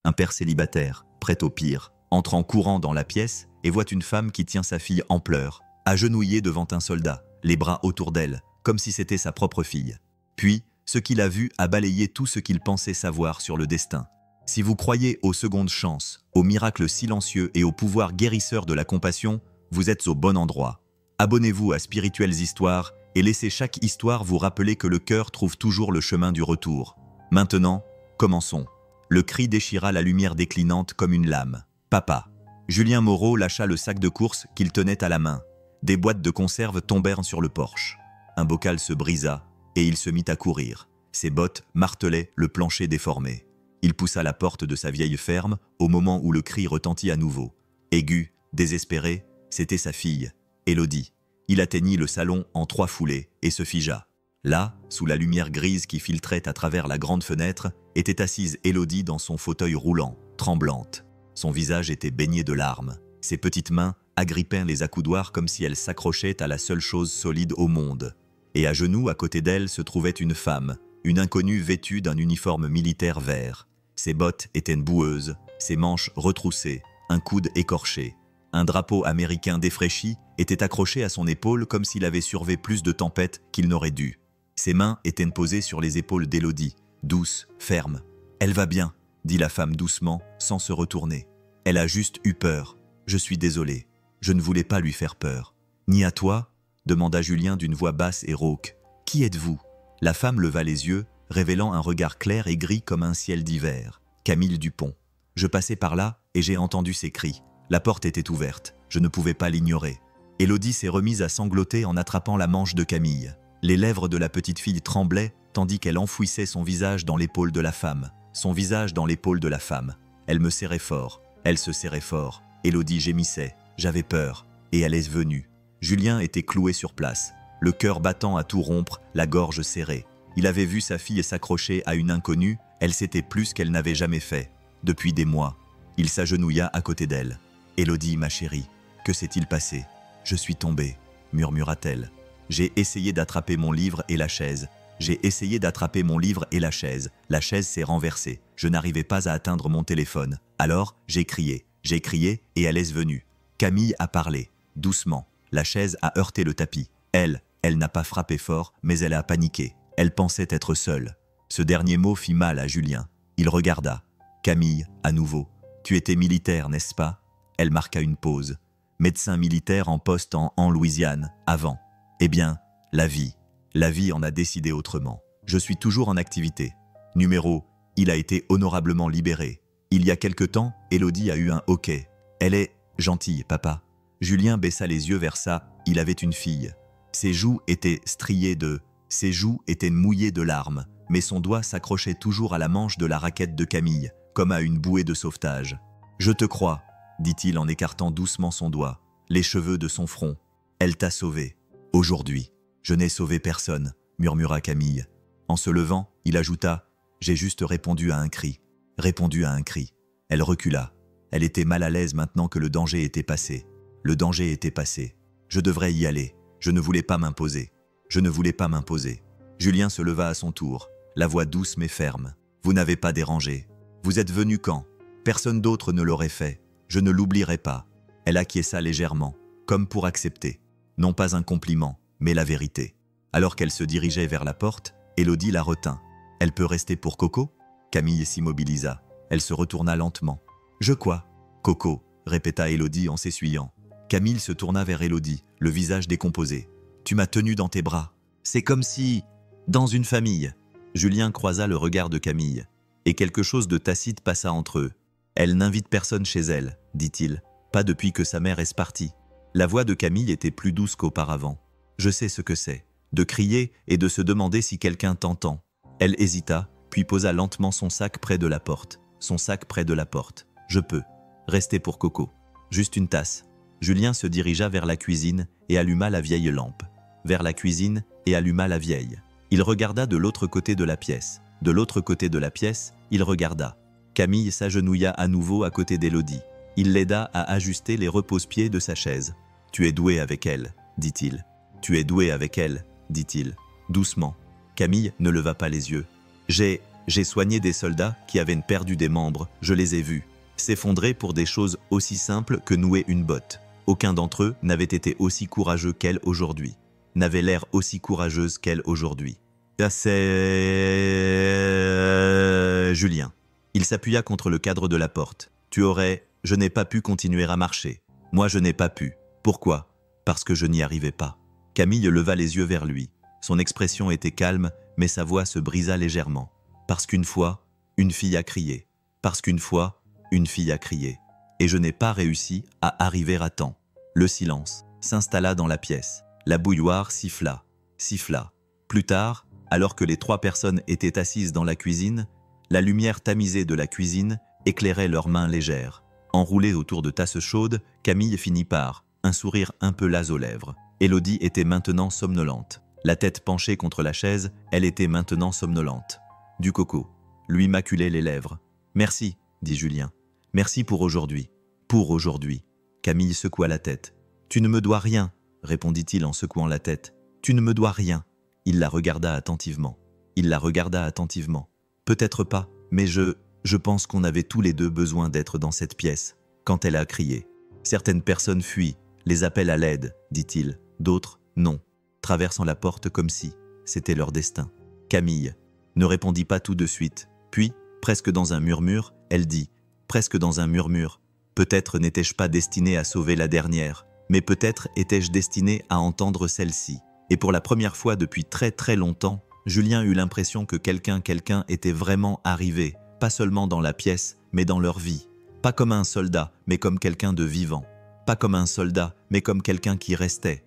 Un père célibataire, prêt au pire, entre en courant dans la pièce et voit une femme qui tient sa fille en pleurs, agenouillée devant un soldat, les bras autour d'elle, comme si c'était sa propre fille. Puis, ce qu'il a vu a balayé tout ce qu'il pensait savoir sur le destin. Si vous croyez aux secondes chances, aux miracles silencieux et au pouvoir guérisseur de la compassion, vous êtes au bon endroit. Abonnez-vous à Spirituelles Histoires et laissez chaque histoire vous rappeler que le cœur trouve toujours le chemin du retour. Maintenant, commençons. Le cri déchira la lumière déclinante comme une lame. « Papa !» Julien Moreau lâcha le sac de course qu'il tenait à la main. Des boîtes de conserve tombèrent sur le porche. Un bocal se brisa et il se mit à courir. Ses bottes martelaient le plancher déformé. Il poussa la porte de sa vieille ferme au moment où le cri retentit à nouveau. Aigu, désespéré, c'était sa fille, Élodie. Il atteignit le salon en 3 foulées et se figea. Là, sous la lumière grise qui filtrait à travers la grande fenêtre, était assise Élodie dans son fauteuil roulant, tremblante. Son visage était baigné de larmes. Ses petites mains agrippaient les accoudoirs comme si elles s'accrochaient à la seule chose solide au monde. Et à genoux, à côté d'elle, se trouvait une femme, une inconnue vêtue d'un uniforme militaire vert. Ses bottes étaient boueuses, ses manches retroussées, un coude écorché. Un drapeau américain défraîchi était accroché à son épaule comme s'il avait survécu plus de tempêtes qu'il n'aurait dû. Ses mains étaient posées sur les épaules d'Élodie, douce, ferme. « Elle va bien », dit la femme doucement, sans se retourner. « Elle a juste eu peur. Je suis désolé. Je ne voulais pas lui faire peur. »« Ni à toi ?» demanda Julien d'une voix basse et rauque. « Qui êtes-vous » La femme leva les yeux, révélant un regard clair et gris comme un ciel d'hiver. « Camille Dupont. Je passais par là et j'ai entendu ses cris. La porte était ouverte. Je ne pouvais pas l'ignorer. » Élodie s'est remise à sangloter en attrapant la manche de Camille. Les lèvres de la petite fille tremblaient tandis qu'elle enfouissait son visage dans l'épaule de la femme. Son visage dans l'épaule de la femme. Elle me serrait fort. Elle se serrait fort. Élodie gémissait. J'avais peur. Et elle est venue. Julien était cloué sur place, le cœur battant à tout rompre, la gorge serrée. Il avait vu sa fille s'accrocher à une inconnue, elle s'était plus qu'elle n'avait jamais fait. Depuis des mois, il s'agenouilla à côté d'elle. « Élodie, ma chérie, que s'est-il passé ?»« Je suis tombée, » murmura-t-elle. « J'ai essayé d'attraper mon livre et la chaise. J'ai essayé d'attraper mon livre et la chaise. La chaise s'est renversée. Je n'arrivais pas à atteindre mon téléphone. Alors, j'ai crié et elle est venue. Camille a parlé, doucement. La chaise a heurté le tapis. Elle n'a pas frappé fort, mais elle a paniqué. Elle pensait être seule. » Ce dernier mot fit mal à Julien. Il regarda. « Camille, à nouveau. Tu étais militaire, n'est-ce pas ?» Elle marqua une pause. « Médecin militaire en poste en Louisiane, avant. Eh bien, la vie en a décidé autrement. Je suis toujours en activité. Numéro, il a été honorablement libéré. Il y a quelque temps, Élodie a eu un hoquet. Elle est gentille, papa. » Julien baissa les yeux vers ça, il avait une fille. Ses joues étaient ses joues étaient mouillées de larmes, mais son doigt s'accrochait toujours à la manche de la raquette de Camille, comme à une bouée de sauvetage. « Je te crois, » dit-il en écartant doucement son doigt, les cheveux de son front. « Elle t'a sauvé. Aujourd'hui, je n'ai sauvé personne, » murmura Camille. En se levant, il ajouta « J'ai juste répondu à un cri. » Répondu à un cri. Elle recula. Elle était mal à l'aise maintenant que le danger était passé. Le danger était passé. Je devrais y aller. Je ne voulais pas m'imposer. Je ne voulais pas m'imposer. Julien se leva à son tour, la voix douce mais ferme. Vous n'avez pas dérangé. Vous êtes venu quand? Personne d'autre ne l'aurait fait. Je ne l'oublierai pas. Elle acquiesça légèrement, comme pour accepter. Non pas un compliment, mais la vérité. Alors qu'elle se dirigeait vers la porte, Élodie la retint. Elle peut rester pour Coco? Camille s'immobilisa. Elle se retourna lentement. Je quoi? Coco, répéta Élodie en s'essuyant. Camille se tourna vers Élodie, le visage décomposé. Tu m'as tenu dans tes bras. C'est comme si... Dans une famille. Julien croisa le regard de Camille. Et quelque chose de tacite passa entre eux. Elle n'invite personne chez elle, dit-il. Pas depuis que sa mère est partie. La voix de Camille était plus douce qu'auparavant. Je sais ce que c'est. De crier et de se demander si quelqu'un t'entend. Elle hésita, puis posa lentement son sac près de la porte. Son sac près de la porte. Je peux. Rester pour Coco. Juste une tasse. Julien se dirigea vers la cuisine et alluma la vieille lampe. Vers la cuisine et alluma la vieille. Il regarda de l'autre côté de la pièce. De l'autre côté de la pièce, il regarda. Camille s'agenouilla à nouveau à côté d'Élodie. Il l'aida à ajuster les repose-pieds de sa chaise. « Tu es doué avec elle, » dit-il. « Tu es doué avec elle, » dit-il, doucement. Camille ne leva pas les yeux. « J'ai soigné des soldats qui avaient perdu des membres, je les ai vus s'effondrer pour des choses aussi simples que nouer une botte. Aucun d'entre eux n'avait été aussi courageux qu'elle aujourd'hui, n'avait l'air aussi courageuse qu'elle aujourd'hui. C'est Julien. Il s'appuya contre le cadre de la porte. Je n'ai pas pu continuer à marcher. Moi, je n'ai pas pu. Pourquoi? Parce que je n'y arrivais pas. Camille leva les yeux vers lui. Son expression était calme, mais sa voix se brisa légèrement. Parce qu'une fois, une fille a crié. Parce qu'une fois, une fille a crié. Et je n'ai pas réussi à arriver à temps. Le silence s'installa dans la pièce. La bouilloire siffla. Plus tard, alors que les 3 personnes étaient assises dans la cuisine, la lumière tamisée de la cuisine éclairait leurs mains légères. Enroulée autour de tasses chaudes, Camille finit par un sourire un peu las aux lèvres. Élodie était maintenant somnolente. La tête penchée contre la chaise, elle était maintenant somnolente. Du coco lui maculait les lèvres. « Merci, dit Julien. Merci pour aujourd'hui. Pour aujourd'hui. » Camille secoua la tête. « Tu ne me dois rien, répondit-il en secouant la tête. Tu ne me dois rien. » Il la regarda attentivement. Peut-être pas, mais je pense qu'on avait tous les deux besoin d'être dans cette pièce, quand elle a crié. Certaines personnes fuient, les appellent à l'aide, dit-il. D'autres, non, traversant la porte comme si c'était leur destin. Camille ne répondit pas tout de suite. Puis, presque dans un murmure, elle dit, presque dans un murmure, « Peut-être n'étais-je pas destinée à sauver la dernière, mais peut-être étais-je destinée à entendre celle-ci. » Et pour la première fois depuis très très longtemps, Julien eut l'impression que quelqu'un était vraiment arrivé, pas seulement dans la pièce, mais dans leur vie. Pas comme un soldat, mais comme quelqu'un de vivant. Pas comme un soldat, mais comme quelqu'un qui restait.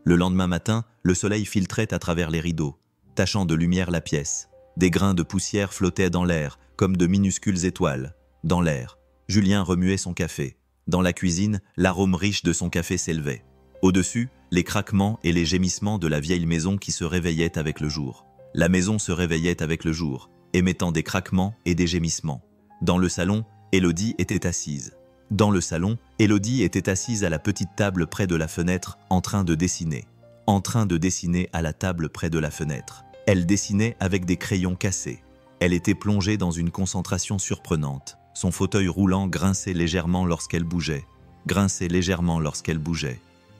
Le lendemain matin, le soleil filtrait à travers les rideaux, tachant de lumière la pièce. Des grains de poussière flottaient dans l'air, comme de minuscules étoiles. Dans l'air, Julien remuait son café. Dans la cuisine, l'arôme riche de son café s'élevait. Au-dessus, les craquements et les gémissements de la vieille maison qui se réveillait avec le jour. La maison se réveillait avec le jour, émettant des craquements et des gémissements. Dans le salon, Élodie était assise. À la petite table près de la fenêtre, en train de dessiner à la table près de la fenêtre. Elle dessinait avec des crayons cassés. Elle était plongée dans une concentration surprenante. Son fauteuil roulant grinçait légèrement lorsqu'elle bougeait.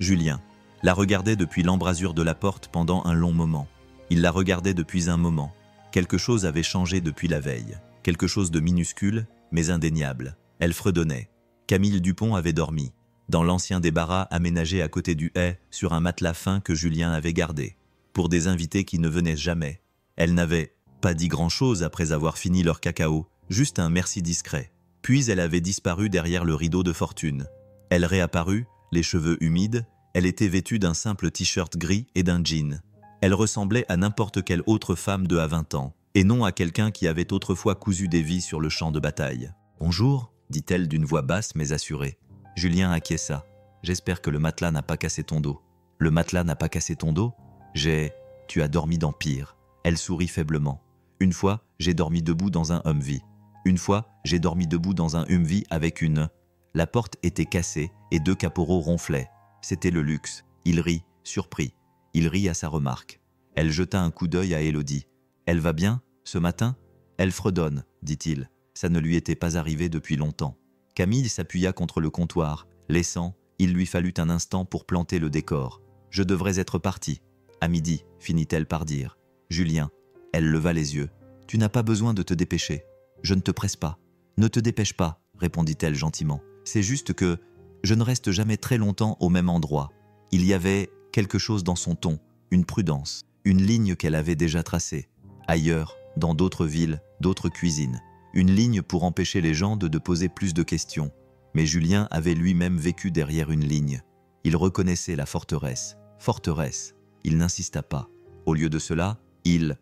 Julien la regardait depuis l'embrasure de la porte pendant un long moment. Il la regardait depuis un moment. Quelque chose avait changé depuis la veille. Quelque chose de minuscule, mais indéniable. Elle fredonnait. Camille Dupont avait dormi, dans l'ancien débarras aménagé à côté du haie, sur un matelas fin que Julien avait gardé. Pour des invités qui ne venaient jamais. Elle n'avait pas dit grand-chose après avoir fini leur cacao, juste un merci discret. Puis elle avait disparu derrière le rideau de fortune. Elle réapparut, les cheveux humides. Elle était vêtue d'un simple t-shirt gris et d'un jean. Elle ressemblait à n'importe quelle autre femme de à 20 ans, et non à quelqu'un qui avait autrefois cousu des vies sur le champ de bataille. « Bonjour », dit-elle d'une voix basse mais assurée. Julien acquiesça. « J'espère que le matelas n'a pas cassé ton dos. »« Le matelas n'a pas cassé ton dos ? Tu as dormi dans pire. » Elle sourit faiblement. « Une fois, j'ai dormi debout dans un Humvee. Avec une... » La porte était cassée et 2 caporaux ronflaient. C'était le luxe. Il rit, surpris. Il rit à sa remarque. Elle jeta un coup d'œil à Élodie. « Elle va bien, ce matin ?»« Elle fredonne, » dit-il. Ça ne lui était pas arrivé depuis longtemps. Camille s'appuya contre le comptoir, laissant, il lui fallut un instant pour planter le décor. « Je devrais être partie. »« À midi, finit-elle par dire. »« Julien. » Elle leva les yeux. « Tu n'as pas besoin de te dépêcher. Je ne te presse pas. »« Ne te dépêche pas, » répondit-elle gentiment. « C'est juste que... je ne reste jamais très longtemps au même endroit. » Il y avait quelque chose dans son ton, une prudence, une ligne qu'elle avait déjà tracée. Ailleurs, dans d'autres villes, d'autres cuisines. Une ligne pour empêcher les gens de poser plus de questions. Mais Julien avait lui-même vécu derrière une ligne. Il reconnaissait la forteresse. Forteresse. Il n'insista pas. Au lieu de cela, il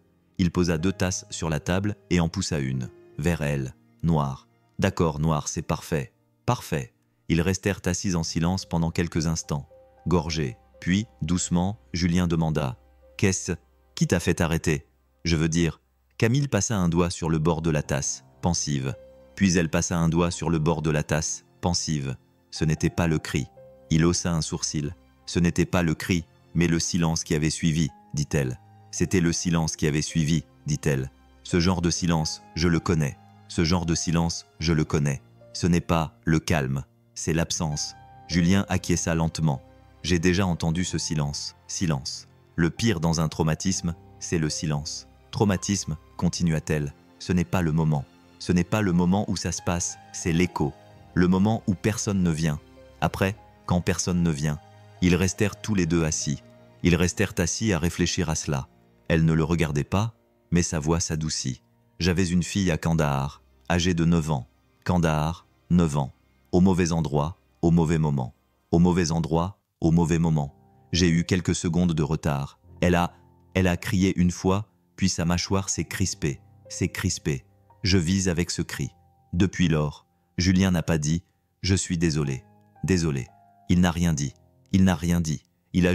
posa 2 tasses sur la table et en poussa une. Vers elle. Noir. D'accord, noir, c'est parfait. Parfait. Ils restèrent assis en silence pendant quelques instants. Gorgés. Puis, doucement, Julien demanda. « Qui t'a fait arrêter ? Je veux dire... » Camille passa un doigt sur le bord de la tasse, pensive. Puis elle passa un doigt sur le bord de la tasse, pensive. Ce n'était pas le cri. Il haussa un sourcil. Ce n'était pas le cri, mais le silence qui avait suivi, dit-elle. C'était le silence qui avait suivi, dit-elle. Ce genre de silence, je le connais. Ce genre de silence, je le connais. Ce n'est pas le calme, c'est l'absence. Julien acquiesça lentement. J'ai déjà entendu ce silence. Silence. Le pire dans un traumatisme, c'est le silence. Traumatisme, continua-t-elle, ce n'est pas le moment. Ce n'est pas le moment où ça se passe, c'est l'écho. Le moment où personne ne vient. Après, quand personne ne vient, ils restèrent tous les deux assis. Ils restèrent assis à réfléchir à cela. Elle ne le regardait pas, mais sa voix s'adoucit. J'avais une fille à Kandahar, âgée de 9 ans. Kandahar, 9 ans. Au mauvais endroit, au mauvais moment. Au mauvais endroit, au mauvais moment. J'ai eu quelques secondes de retard. Elle a crié une fois, puis sa mâchoire s'est crispée. C'est crispé. Je vise avec ce cri. Depuis lors, Julien n'a pas dit « Je suis désolé ». Désolé. Il n'a rien dit. Il n'a rien dit. Il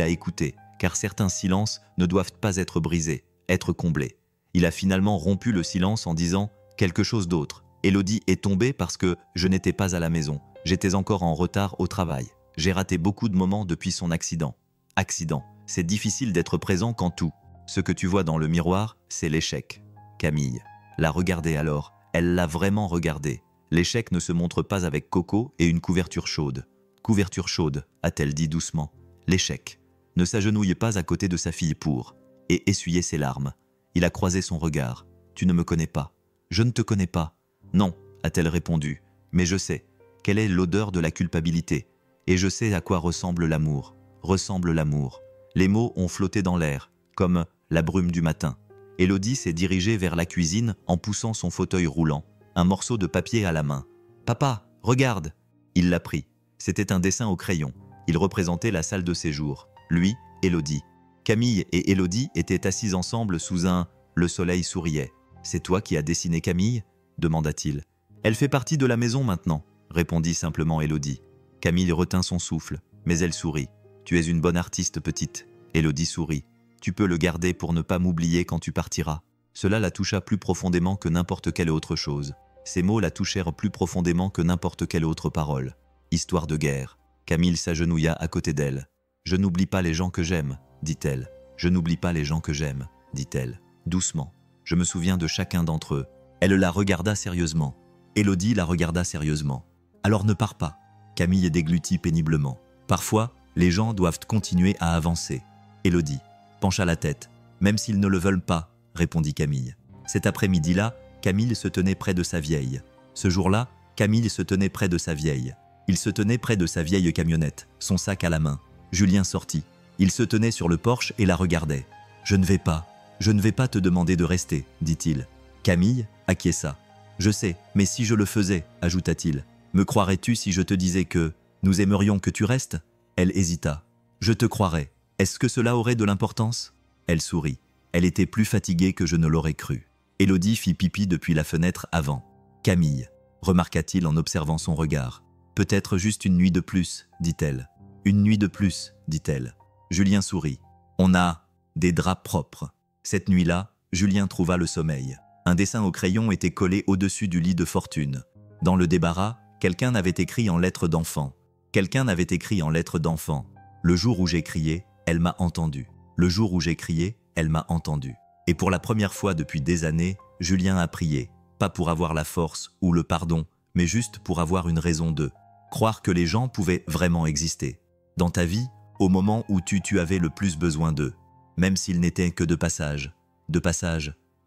a écouté, car certains silences ne doivent pas être brisés, être comblés. Il a finalement rompu le silence en disant quelque chose d'autre. Élodie est tombée parce que je n'étais pas à la maison. J'étais encore en retard au travail. J'ai raté beaucoup de moments depuis son accident. Accident. C'est difficile d'être présent quand tout. Ce que tu vois dans le miroir, c'est l'échec. Camille l'a regardé alors. Elle l'a vraiment regardé. L'échec ne se montre pas avec Coco et une couverture chaude. Couverture chaude, a-t-elle dit doucement. L'échec. Ne s'agenouille pas à côté de sa fille pour. Et essuyer ses larmes. Il a croisé son regard. Tu ne me connais pas. Je ne te connais pas. Non, a-t-elle répondu. Mais je sais. Quelle est l'odeur de la culpabilité. Et je sais à quoi ressemble l'amour. Ressemble l'amour. Les mots ont flotté dans l'air, comme la brume du matin. Élodie s'est dirigée vers la cuisine en poussant son fauteuil roulant, un morceau de papier à la main. « Papa, regarde !» Il l'a pris. C'était un dessin au crayon. Il représentait la salle de séjour. Lui, Élodie. Camille et Élodie étaient assises ensemble sous un « Le soleil souriait. »« C'est toi qui as dessiné Camille ?» demanda-t-il. « Elle fait partie de la maison maintenant », répondit simplement Élodie. Camille retint son souffle, mais elle sourit. « Tu es une bonne artiste, petite. » Élodie sourit. « Tu peux le garder pour ne pas m'oublier quand tu partiras. » Cela la toucha plus profondément que n'importe quelle autre chose. Ces mots la touchèrent plus profondément que n'importe quelle autre parole. Histoire de guerre. Camille s'agenouilla à côté d'elle. « Je n'oublie pas les gens que j'aime, » dit-elle. « Je n'oublie pas les gens que j'aime, » dit-elle, doucement. « Je me souviens de chacun d'entre eux. » Elle la regarda sérieusement. Élodie la regarda sérieusement. « Alors ne pars pas. » Camille déglutit péniblement. « Parfois, les gens doivent continuer à avancer. » Élodie pencha la tête. « Même s'ils ne le veulent pas, » répondit Camille. Cet après-midi-là, Camille se tenait près de sa vieille. Ce jour-là, Camille se tenait près de sa vieille. Il se tenait près de sa vieille camionnette, son sac à la main. Julien sortit. Il se tenait sur le porche et la regardait. « Je ne vais pas te demander de rester, » dit-il. Camille acquiesça. « Je sais, mais si je le faisais, » ajouta-t-il. « Me croirais-tu si je te disais que nous aimerions que tu restes ?» Elle hésita. « Je te croirais. Est-ce que cela aurait de l'importance ?» Elle sourit. Elle était plus fatiguée que je ne l'aurais cru. Élodie fit pipi depuis la fenêtre avant. « Camille, » remarqua-t-il en observant son regard. « Peut-être juste une nuit de plus, dit-elle. »« Une nuit de plus, dit-elle. » Julien sourit. « On a des draps propres. » Cette nuit-là, Julien trouva le sommeil. Un dessin au crayon était collé au-dessus du lit de fortune. Dans le débarras, quelqu'un avait écrit en lettres d'enfant. Quelqu'un avait écrit en lettres d'enfant. « Le jour où j'ai crié, elle m'a entendu. Le jour où j'ai crié, elle m'a entendu. » Et pour la première fois depuis des années, Julien a prié. Pas pour avoir la force ou le pardon, mais juste pour avoir une raison de croire que les gens pouvaient vraiment exister. Dans ta vie, au moment où tu avais le plus besoin d'eux. Même s'ils n'étaient que de passage,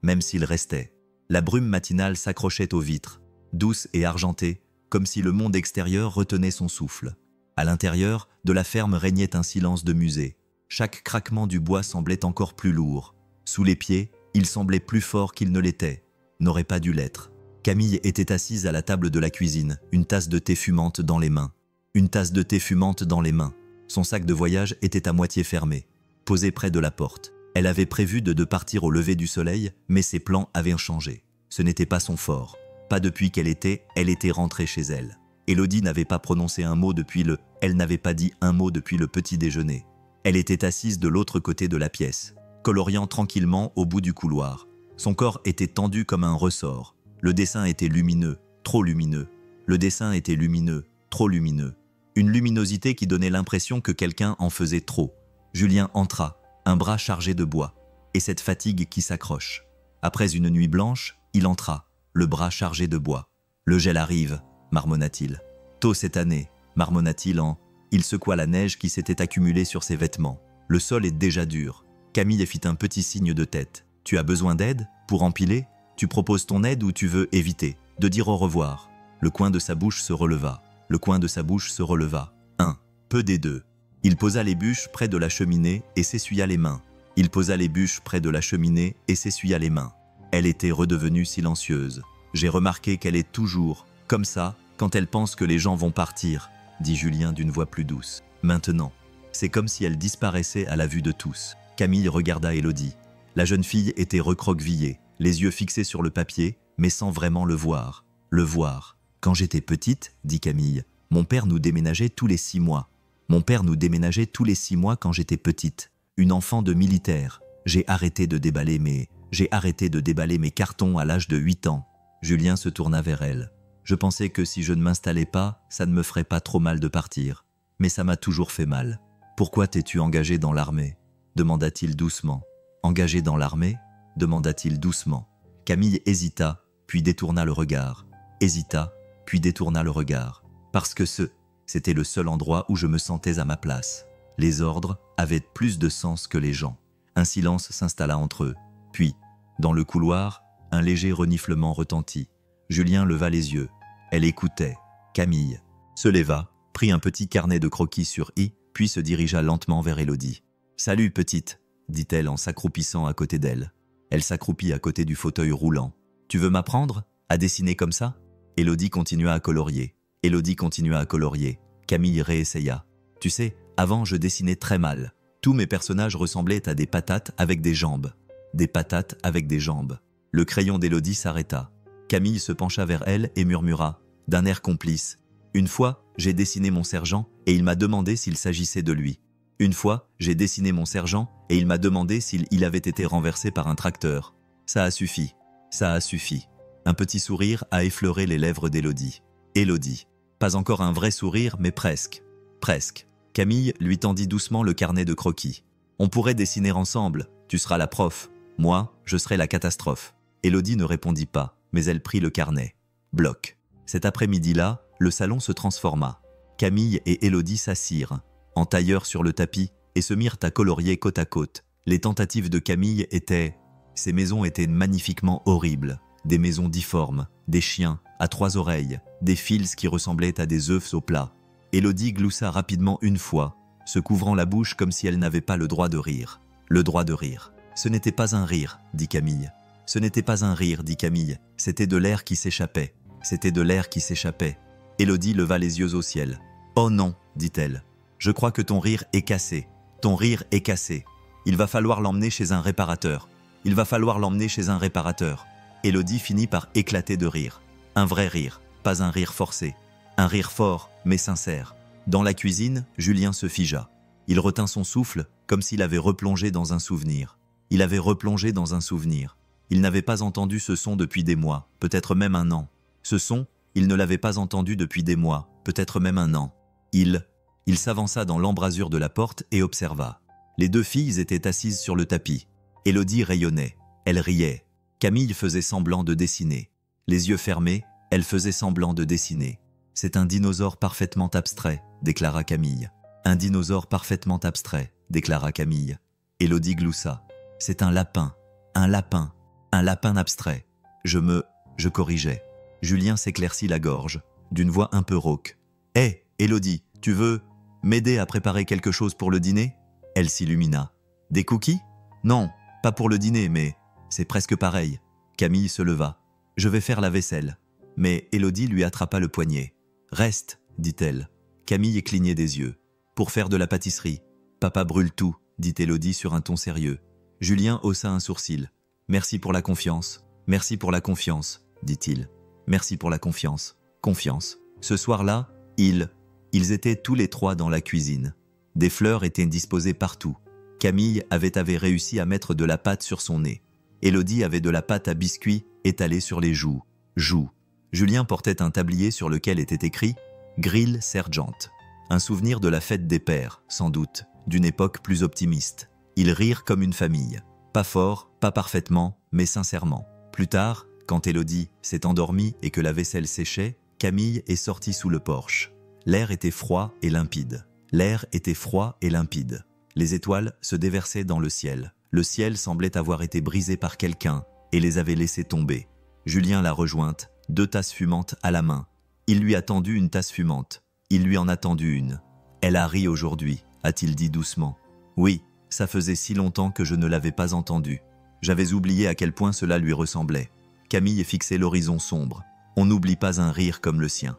même s'ils restaient. La brume matinale s'accrochait aux vitres, douce et argentée, comme si le monde extérieur retenait son souffle. À l'intérieur, de la ferme régnait un silence de musée. Chaque craquement du bois semblait encore plus lourd. Sous les pieds, il semblait plus fort qu'il ne l'était, n'aurait pas dû l'être. Camille était assise à la table de la cuisine, une tasse de thé fumante dans les mains. Une tasse de thé fumante dans les mains. Son sac de voyage était à moitié fermé, posé près de la porte. Elle avait prévu de partir au lever du soleil, mais ses plans avaient changé. Ce n'était pas son fort. Pas depuis elle était rentrée chez elle. Élodie n'avait pas prononcé un mot elle n'avait pas dit un mot depuis le petit déjeuner. Elle était assise de l'autre côté de la pièce, coloriant tranquillement au bout du couloir. Son corps était tendu comme un ressort. Le dessin était lumineux, trop lumineux. Le dessin était lumineux, trop lumineux. Une luminosité qui donnait l'impression que quelqu'un en faisait trop. Julien entra, un bras chargé de bois, et cette fatigue qui s'accroche. Après une nuit blanche, il entra, le bras chargé de bois. Le gel arrive, marmonna-t-il. Tôt cette année, marmonna-t-il Il secoua la neige qui s'était accumulée sur ses vêtements. Le sol est déjà dur. Camille fit un petit signe de tête. Tu as besoin d'aide pour empiler? Tu proposes ton aide ou tu veux éviter de dire au revoir? Le coin de sa bouche se releva. Le coin de sa bouche se releva. Peu des deux. Il posa les bûches près de la cheminée et s'essuya les mains. Il posa les bûches près de la cheminée et s'essuya les mains. Elle était redevenue silencieuse. J'ai remarqué qu'elle est toujours comme ça quand elle pense que les gens vont partir, dit Julien d'une voix plus douce. Maintenant, c'est comme si elle disparaissait à la vue de tous. Camille regarda Élodie. La jeune fille était recroquevillée, les yeux fixés sur le papier, mais sans vraiment le voir. Le voir. Quand j'étais petite, dit Camille, mon père nous déménageait tous les 6 mois. Mon père nous déménageait tous les 6 mois quand j'étais petite. Une enfant de militaire. J'ai arrêté de déballer mes cartons à l'âge de 8 ans. Julien se tourna vers elle. Je pensais que si je ne m'installais pas, ça ne me ferait pas trop mal de partir. Mais ça m'a toujours fait mal. Pourquoi t'es-tu engagé dans l'armée? Demanda-t-il doucement. Engagé dans l'armée? Demanda-t-il doucement. Camille hésita, puis détourna le regard. Hésita, puis détourna le regard. Parce que c'était le seul endroit où je me sentais à ma place. Les ordres avaient plus de sens que les gens. Un silence s'installa entre eux. Puis, dans le couloir, un léger reniflement retentit. Julien leva les yeux. Elle écoutait. Camille se leva, prit un petit carnet de croquis sur i, puis se dirigea lentement vers Élodie. « Salut, petite !» dit-elle en s'accroupissant à côté d'elle. Elle s'accroupit à côté du fauteuil roulant. « Tu veux m'apprendre à dessiner comme ça ?» Élodie continua à colorier. Camille réessaya. « Tu sais, avant je dessinais très mal. Tous mes personnages ressemblaient à des patates avec des jambes. Des patates avec des jambes. » Le crayon d'Élodie s'arrêta. Camille se pencha vers elle et murmura, d'un air complice. « Une fois, j'ai dessiné mon sergent et il m'a demandé s'il s'agissait de lui. Une fois, j'ai dessiné mon sergent et il m'a demandé s'il avait été renversé par un tracteur. Ça a suffi. Ça a suffi. » Un petit sourire a effleuré les lèvres d'Élodie. Élodie. Pas encore un vrai sourire, mais presque. Presque. Camille lui tendit doucement le carnet de croquis. « On pourrait dessiner ensemble. Tu seras la prof. Moi, je serai la catastrophe. » Élodie ne répondit pas, mais elle prit le carnet. Bloc. Cet après-midi-là, le salon se transforma. Camille et Élodie s'assirent, en tailleur sur le tapis, et se mirent à colorier côte à côte. Les tentatives de Camille étaient... Ces maisons étaient magnifiquement horribles. Des maisons difformes, des chiens, à 3 oreilles, des fils qui ressemblaient à des œufs au plat. Élodie gloussa rapidement une fois, se couvrant la bouche comme si elle n'avait pas le droit de rire. Le droit de rire. « Ce n'était pas un rire, dit Camille. Ce n'était pas un rire, dit Camille. C'était de l'air qui s'échappait. C'était de l'air qui s'échappait. » Élodie leva les yeux au ciel. « Oh non, dit-elle. Je crois que ton rire est cassé. Ton rire est cassé. Il va falloir l'emmener chez un réparateur. Il va falloir l'emmener chez un réparateur. » Élodie finit par éclater de rire. Un vrai rire, pas un rire forcé. Un rire fort, mais sincère. Dans la cuisine, Julien se figea. Il retint son souffle, comme s'il avait replongé dans un souvenir. Il avait replongé dans un souvenir. Il n'avait pas entendu ce son depuis des mois, peut-être même un an. Ce son, il ne l'avait pas entendu depuis des mois, peut-être même un an. Il s'avança dans l'embrasure de la porte et observa. Les 2 filles étaient assises sur le tapis. Élodie rayonnait. Elle riait. Camille faisait semblant de dessiner. Les yeux fermés, elle faisait semblant de dessiner. « C'est un dinosaure parfaitement abstrait », déclara Camille. « Un dinosaure parfaitement abstrait », déclara Camille. Élodie gloussa. « C'est un lapin abstrait. » Je corrigeais. Julien s'éclaircit la gorge, d'une voix un peu rauque. « Hé, Élodie, tu veux m'aider à préparer quelque chose pour le dîner ?» Elle s'illumina. « Des cookies ? Non, pas pour le dîner, mais c'est presque pareil. » Camille se leva. « Je vais faire la vaisselle. » Mais Élodie lui attrapa le poignet. « Reste, dit-elle. » Camille clignait des yeux. « Pour faire de la pâtisserie. Papa brûle tout, dit Élodie sur un ton sérieux. Julien haussa un sourcil. « Merci pour la confiance. Merci pour la confiance, dit-il. Merci pour la confiance. Confiance. » Ce soir-là, ils étaient tous les 3 dans la cuisine. Des fleurs étaient disposées partout. Camille avait réussi à mettre de la pâte sur son nez. Élodie avait de la pâte à biscuits étalée sur les joues. Julien portait un tablier sur lequel était écrit « Grill Sergeant ». Un souvenir de la fête des pères, sans doute, d'une époque plus optimiste. Ils rirent comme une famille. Pas fort, Pas parfaitement, mais sincèrement. Plus tard, quand Élodie s'est endormie et que la vaisselle séchait, Camille est sortie sous le porche. L'air était froid et limpide. L'air était froid et limpide. Les étoiles se déversaient dans le ciel. Le ciel semblait avoir été brisé par quelqu'un et les avait laissés tomber. Julien l'a rejointe, 2 tasses fumantes à la main. Il lui a tendu une tasse fumante. Il lui en a tendu une. Elle a ri aujourd'hui, a-t-il dit doucement. Oui, ça faisait si longtemps que je ne l'avais pas entendu. J'avais oublié à quel point cela lui ressemblait. Camille fixait l'horizon sombre. On n'oublie pas un rire comme le sien.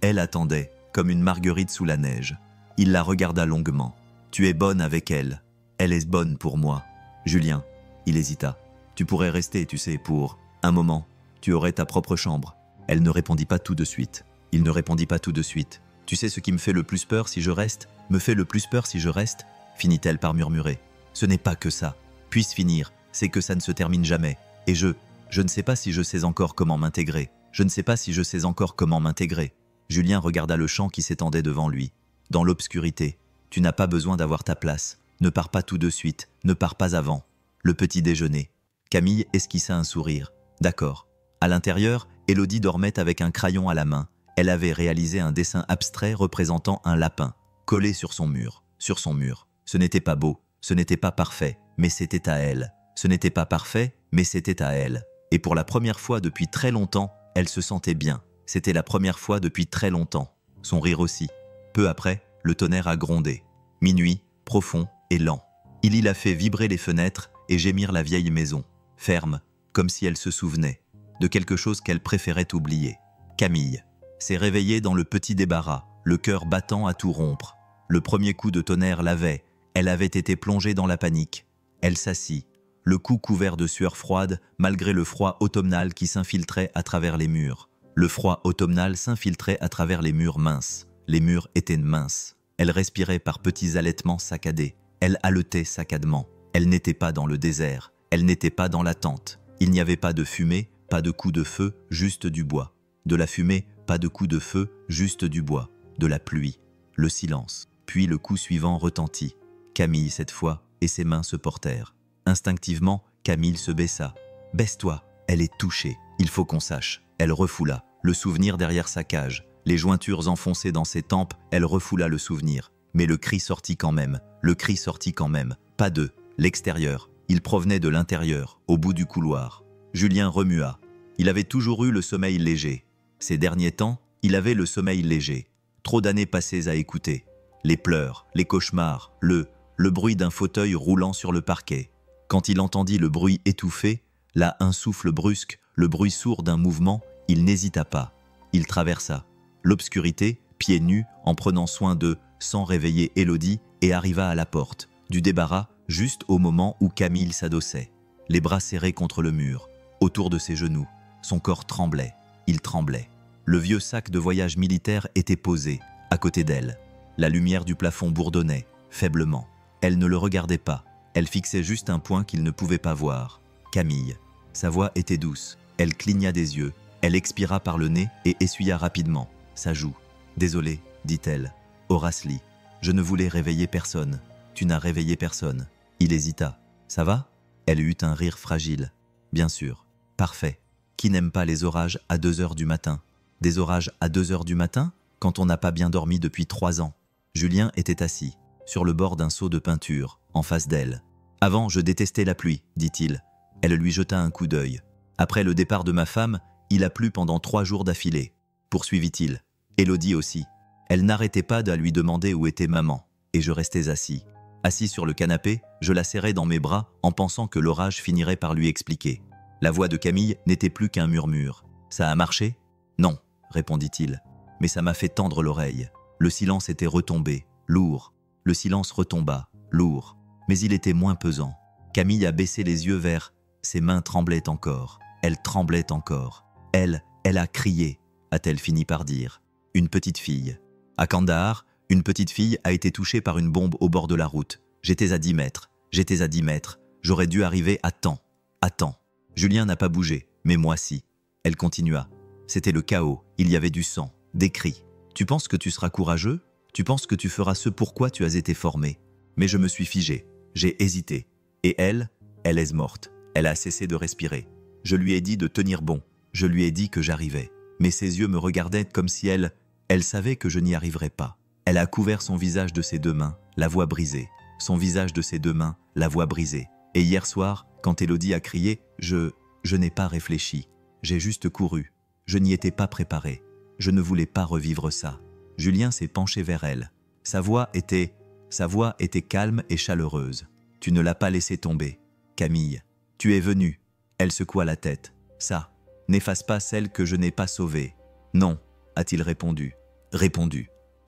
Elle attendait, comme une marguerite sous la neige. Il la regarda longuement. Tu es bonne avec elle. Elle est bonne pour moi. Julien, il hésita. Tu pourrais rester, tu sais, pour un moment. Tu aurais ta propre chambre. Elle ne répondit pas tout de suite. Il ne répondit pas tout de suite. Tu sais ce qui me fait le plus peur si je reste, me fait le plus peur si je reste, finit-elle par murmurer. Ce n'est pas que ça. Puisse finir, c'est que ça ne se termine jamais. Et je ne sais pas si je sais encore comment m'intégrer. Je ne sais pas si je sais encore comment m'intégrer. Julien regarda le champ qui s'étendait devant lui. Dans l'obscurité, tu n'as pas besoin d'avoir ta place. Ne pars pas tout de suite, ne pars pas avant. Le petit déjeuner. Camille esquissa un sourire. D'accord. À l'intérieur, Élodie dormait avec un crayon à la main. Elle avait réalisé un dessin abstrait représentant un lapin, collé sur son mur. Sur son mur. Ce n'était pas beau, ce n'était pas parfait, mais c'était à elle. Ce n'était pas parfait, mais c'était à elle. Et pour la première fois depuis très longtemps, elle se sentait bien. C'était la première fois depuis très longtemps. Son rire aussi. Peu après, le tonnerre a grondé. Minuit, profond et lent. Il y a fait vibrer les fenêtres et gémir la vieille maison, ferme, comme si elle se souvenait de quelque chose qu'elle préférait oublier. Camille s'est réveillée dans le petit débarras, le cœur battant à tout rompre. Le premier coup de tonnerre l'avait, elle avait été plongée dans la panique. Elle s'assit, le cou couvert de sueur froide malgré le froid automnal qui s'infiltrait à travers les murs. Le froid automnal s'infiltrait à travers les murs minces. Les murs étaient minces. Elle respirait par petits halètements saccadés. Elle haletait saccadement. Elle n'était pas dans le désert. Elle n'était pas dans la tente. Il n'y avait pas de fumée, pas de coups de feu, juste du bois. De la fumée, pas de coups de feu, juste du bois. De la pluie. Le silence. Puis le coup suivant retentit. Camille cette fois, et ses mains se portèrent. Instinctivement, Camille se baissa. « Baisse-toi, elle est touchée, il faut qu'on sache. » Elle refoula, le souvenir derrière sa cage. Les jointures enfoncées dans ses tempes, elle refoula le souvenir. Mais le cri sortit quand même, le cri sortit quand même. Pas de l'extérieur, il provenait de l'intérieur, au bout du couloir. Julien remua. Il avait toujours eu le sommeil léger. Ces derniers temps, il avait le sommeil léger. Trop d'années passées à écouter. Les pleurs, les cauchemars, le bruit d'un fauteuil roulant sur le parquet. Quand il entendit le bruit étouffé, là un souffle brusque, le bruit sourd d'un mouvement, il n'hésita pas. Il traversa l'obscurité, pieds nus, en prenant soin d'eux, sans réveiller Élodie, et arriva à la porte, du débarras, juste au moment où Camille s'adossait. Les bras serrés contre le mur, autour de ses genoux. Son corps tremblait, il tremblait. Le vieux sac de voyage militaire était posé, à côté d'elle. La lumière du plafond bourdonnait, faiblement. Elle ne le regardait pas, elle fixait juste un point qu'il ne pouvait pas voir. Camille. Sa voix était douce, elle cligna des yeux, elle expira par le nez et essuya rapidement sa joue. « Désolée, dit-elle. Horace lit. Je ne voulais réveiller personne. Tu n'as réveillé personne. » Il hésita. « Ça va ?» Elle eut un rire fragile. « Bien sûr. Parfait. Qui n'aime pas les orages à 2 heures du matin ? Des orages à 2 heures du matin ? Quand on n'a pas bien dormi depuis 3 ans. » Julien était assis, sur le bord d'un seau de peinture, en face d'elle. « Avant, je détestais la pluie, dit-il. » Elle lui jeta un coup d'œil. « Après le départ de ma femme, il a plu pendant 3 jours d'affilée. » Poursuivit-il. Élodie aussi. Elle n'arrêtait pas de lui demander où était maman, et je restais assis. Assis sur le canapé, je la serrais dans mes bras en pensant que l'orage finirait par lui expliquer. La voix de Camille n'était plus qu'un murmure. « Ça a marché ?»« Non, répondit-il. Mais ça m'a fait tendre l'oreille. » Le silence était retombé, lourd. Le silence retomba, lourd. Mais il était moins pesant. Camille a baissé les yeux vers... Ses mains tremblaient encore. Elle tremblait encore. Elle a crié, a-t-elle fini par dire. Une petite fille. À Kandahar, une petite fille a été touchée par une bombe au bord de la route. J'étais à 10 mètres. J'étais à 10 mètres. J'aurais dû arriver à temps. À temps. Julien n'a pas bougé, mais moi si. Elle continua. C'était le chaos. Il y avait du sang, des cris. Tu penses que tu seras courageux ? Tu penses que tu feras ce pourquoi tu as été formé ? Mais je me suis figé. J'ai hésité. Et elle est morte. Elle a cessé de respirer. Je lui ai dit de tenir bon. Je lui ai dit que j'arrivais. Mais ses yeux me regardaient comme si elle savait que je n'y arriverais pas. Elle a couvert son visage de ses deux mains, la voix brisée. Son visage de ses deux mains, la voix brisée. Et hier soir, quand Élodie a crié, je n'ai pas réfléchi. J'ai juste couru. Je n'y étais pas préparé. Je ne voulais pas revivre ça. Julien s'est penché vers elle. Sa voix était calme et chaleureuse. Tu ne l'as pas laissé tomber. Camille, tu es venue. Elle secoua la tête. Ça, n'efface pas celle que je n'ai pas sauvée. Non, a-t-il répondu.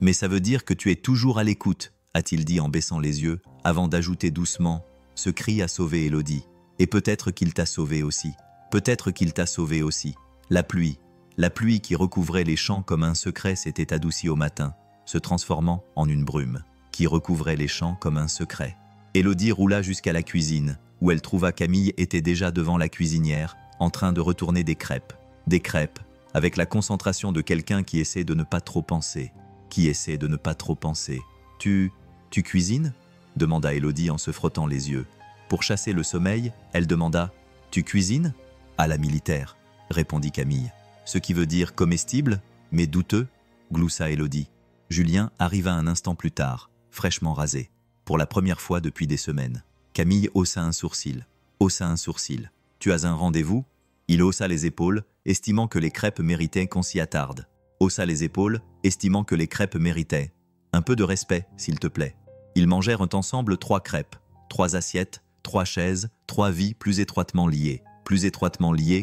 Mais ça veut dire que tu es toujours à l'écoute, a-t-il dit en baissant les yeux, avant d'ajouter doucement. Ce cri a sauvé Élodie. Et peut-être qu'il t'a sauvé aussi. Peut-être qu'il t'a sauvé aussi. La pluie qui recouvrait les champs comme un secret s'était adoucie au matin, se transformant en une brume, qui recouvrait les champs comme un secret. Élodie roula jusqu'à la cuisine, où elle trouva Camille était déjà devant la cuisinière, en train de retourner des crêpes. Des crêpes, avec la concentration de quelqu'un qui essaie de ne pas trop penser. Tu cuisines ? Demanda Élodie en se frottant les yeux. Pour chasser le sommeil, elle demanda « Tu cuisines ?» À la militaire, répondit Camille. Ce qui veut dire comestible, mais douteux, gloussa Élodie. Julien arriva un instant plus tard, fraîchement rasé, pour la première fois depuis des semaines. Camille haussa un sourcil. Tu as un rendez-vous ? Il haussa les épaules, estimant que les crêpes méritaient qu'on s'y attarde. Un peu de respect, s'il te plaît. Ils mangèrent ensemble 3 crêpes, 3 assiettes, 3 chaises, 3 vies plus étroitement liées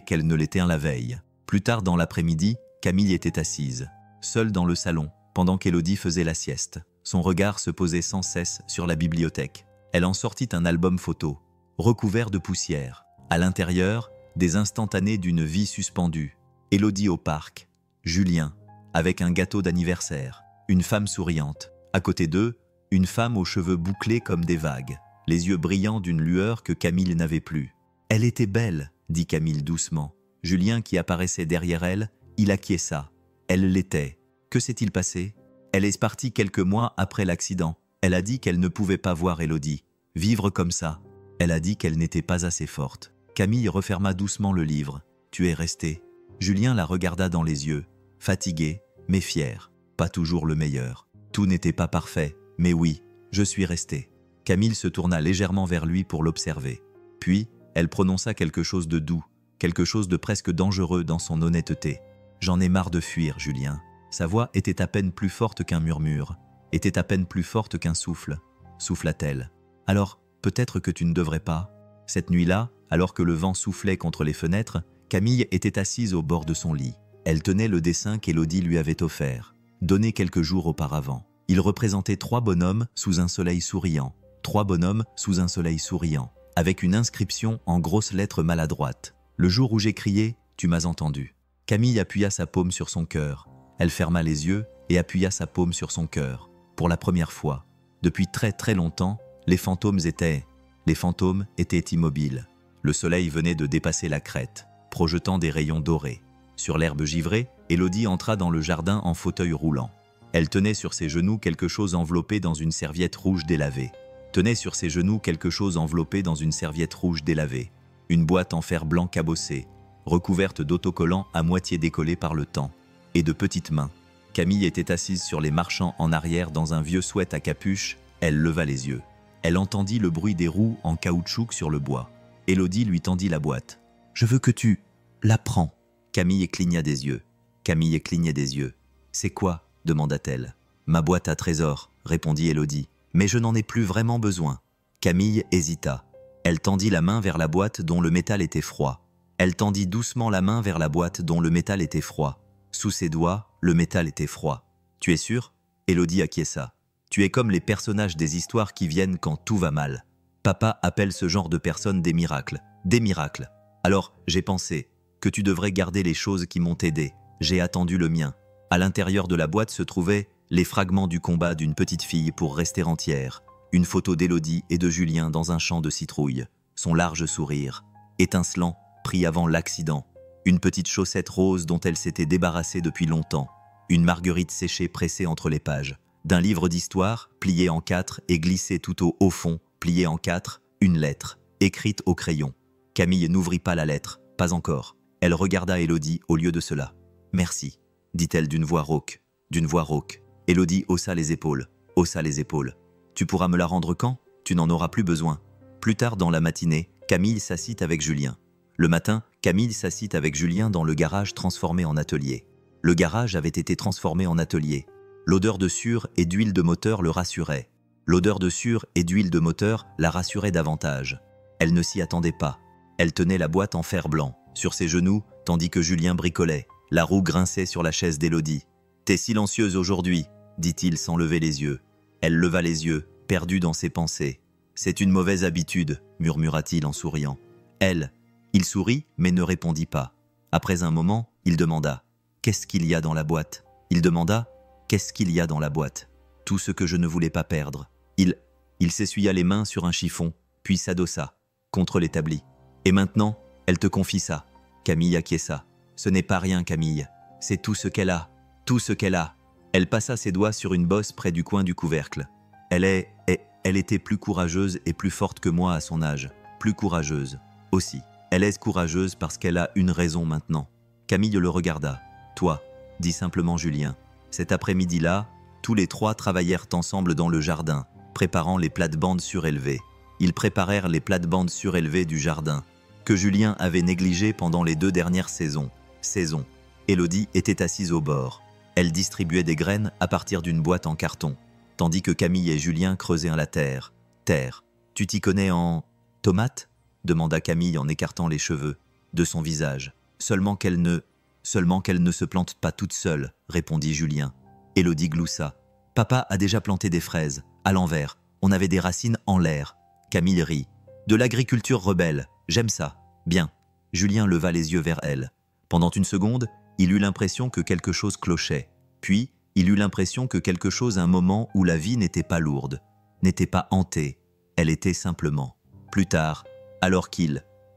qu'elles ne l'étaient la veille. Plus tard dans l'après-midi, Camille était assise, seule dans le salon, pendant qu'Élodie faisait la sieste. Son regard se posait sans cesse sur la bibliothèque. Elle en sortit un album photo, recouvert de poussière. À l'intérieur, des instantanés d'une vie suspendue. Élodie au parc, Julien, avec un gâteau d'anniversaire, une femme souriante. À côté d'eux, une femme aux cheveux bouclés comme des vagues, les yeux brillants d'une lueur que Camille n'avait plus. « Elle était belle », dit Camille doucement. Julien qui apparaissait derrière elle, il acquiesça. Elle l'était. Que s'est-il passé ? Elle est partie quelques mois après l'accident. Elle a dit qu'elle ne pouvait pas voir Élodie. Vivre comme ça. Elle a dit qu'elle n'était pas assez forte. Camille referma doucement le livre. « Tu es resté ?» Julien la regarda dans les yeux. Fatigué, mais fier. Pas toujours le meilleur. Tout n'était pas parfait, mais oui, je suis resté. Camille se tourna légèrement vers lui pour l'observer. Puis, elle prononça quelque chose de doux, quelque chose de presque dangereux dans son honnêteté. « J'en ai marre de fuir, Julien. » Sa voix était à peine plus forte qu'un murmure, était à peine plus forte qu'un souffle. Souffla-t-elle. « Alors, peut-être que tu ne devrais pas. » Cette nuit-là, alors que le vent soufflait contre les fenêtres, Camille était assise au bord de son lit. Elle tenait le dessin qu'Élodie lui avait offert, donné quelques jours auparavant. Il représentait 3 bonhommes sous un soleil souriant. 3 bonhommes sous un soleil souriant, avec une inscription en grosses lettres maladroites. « Le jour où j'ai crié, tu m'as entendu. » Camille appuya sa paume sur son cœur. Elle ferma les yeux et appuya sa paume sur son cœur. Pour la première fois, depuis très très longtemps, les fantômes étaient immobiles. Le soleil venait de dépasser la crête, projetant des rayons dorés. Sur l'herbe givrée, Élodie entra dans le jardin en fauteuil roulant. Elle tenait sur ses genoux quelque chose enveloppé dans une serviette rouge délavée. Une boîte en fer blanc cabossée, recouverte d'autocollants à moitié décollés par le temps, et de petites mains. Camille était assise sur les marchants en arrière dans un vieux sweat à capuche. Elle leva les yeux. Elle entendit le bruit des roues en caoutchouc sur le bois. Élodie lui tendit la boîte. « Je veux que tu la prends. » Camille cligna des yeux. « C'est quoi ?» demanda-t-elle. « Ma boîte à trésors, » répondit Élodie. « Mais je n'en ai plus vraiment besoin. » Camille hésita. Elle tendit la main vers la boîte dont le métal était froid. Elle tendit doucement la main vers la boîte dont le métal était froid. Sous ses doigts, le métal était froid. « Tu es sûre ?» Élodie acquiesça. « Tu es comme les personnages des histoires qui viennent quand tout va mal. Papa appelle ce genre de personnes des miracles. Des miracles. Alors, j'ai pensé que tu devrais garder les choses qui m'ont aidé. J'ai attendu le mien. » À l'intérieur de la boîte se trouvaient les fragments du combat d'une petite fille pour rester entière. Une photo d'Élodie et de Julien dans un champ de citrouilles. Son large sourire, étincelant, pris avant l'accident. Une petite chaussette rose dont elle s'était débarrassée depuis longtemps. Une marguerite séchée pressée entre les pages. D'un livre d'histoire, plié en 4 et glissé tout au haut fond, plié en 4, une lettre, écrite au crayon. Camille n'ouvrit pas la lettre, pas encore. Elle regarda Élodie au lieu de cela. « Merci », dit-elle d'une voix rauque. Élodie haussa les épaules. « Tu pourras me la rendre quand? Tu n'en auras plus besoin. » Plus tard dans la matinée, Camille s'assit avec Julien. Le matin, Camille s'assit avec Julien dans le garage transformé en atelier. Le garage avait été transformé en atelier. L'odeur de sueur et d'huile de moteur le rassurait. L'odeur de sueur et d'huile de moteur la rassurait davantage. Elle ne s'y attendait pas. Elle tenait la boîte en fer blanc, sur ses genoux, tandis que Julien bricolait. La roue grinçait sur la chaise d'Élodie. « T'es silencieuse aujourd'hui », dit-il sans lever les yeux. Elle leva les yeux, perdue dans ses pensées. « C'est une mauvaise habitude », murmura-t-il en souriant. Il sourit, mais ne répondit pas. Après un moment, il demanda « Qu'est-ce qu'il y a dans la boîte ?» Qu'est-ce qu'il y a dans la boîte? Tout ce que je ne voulais pas perdre. Il s'essuya les mains sur un chiffon, puis s'adossa contre l'établi. Et maintenant, elle te confie ça. Camille acquiesça. Ce n'est pas rien, Camille. C'est tout ce qu'elle a. Tout ce qu'elle a. Elle passa ses doigts sur une bosse près du coin du couvercle. Elle était plus courageuse et plus forte que moi à son âge. Plus courageuse. Aussi. Elle est courageuse parce qu'elle a une raison maintenant. Camille le regarda. Toi, dit simplement Julien. Cet après-midi-là, tous les trois travaillèrent ensemble dans le jardin, préparant les plates-bandes surélevées. Ils préparèrent les plates-bandes surélevées du jardin, que Julien avait négligées pendant les 2 dernières saisons. Élodie était assise au bord. Elle distribuait des graines à partir d'une boîte en carton, tandis que Camille et Julien creusaient la terre. Tu t'y connais en tomates? Demanda Camille en écartant les cheveux de son visage. Seulement qu'elle ne se plante pas toute seule, répondit Julien. Élodie gloussa. Papa a déjà planté des fraises, à l'envers. On avait des racines en l'air. Camille rit. De l'agriculture rebelle, j'aime ça. Bien. Julien leva les yeux vers elle. Pendant une seconde, il eut l'impression que quelque chose clochait. Puis, il eut l'impression que quelque chose, un moment où la vie n'était pas lourde, n'était pas hantée. Elle était simplement. Plus tard, alors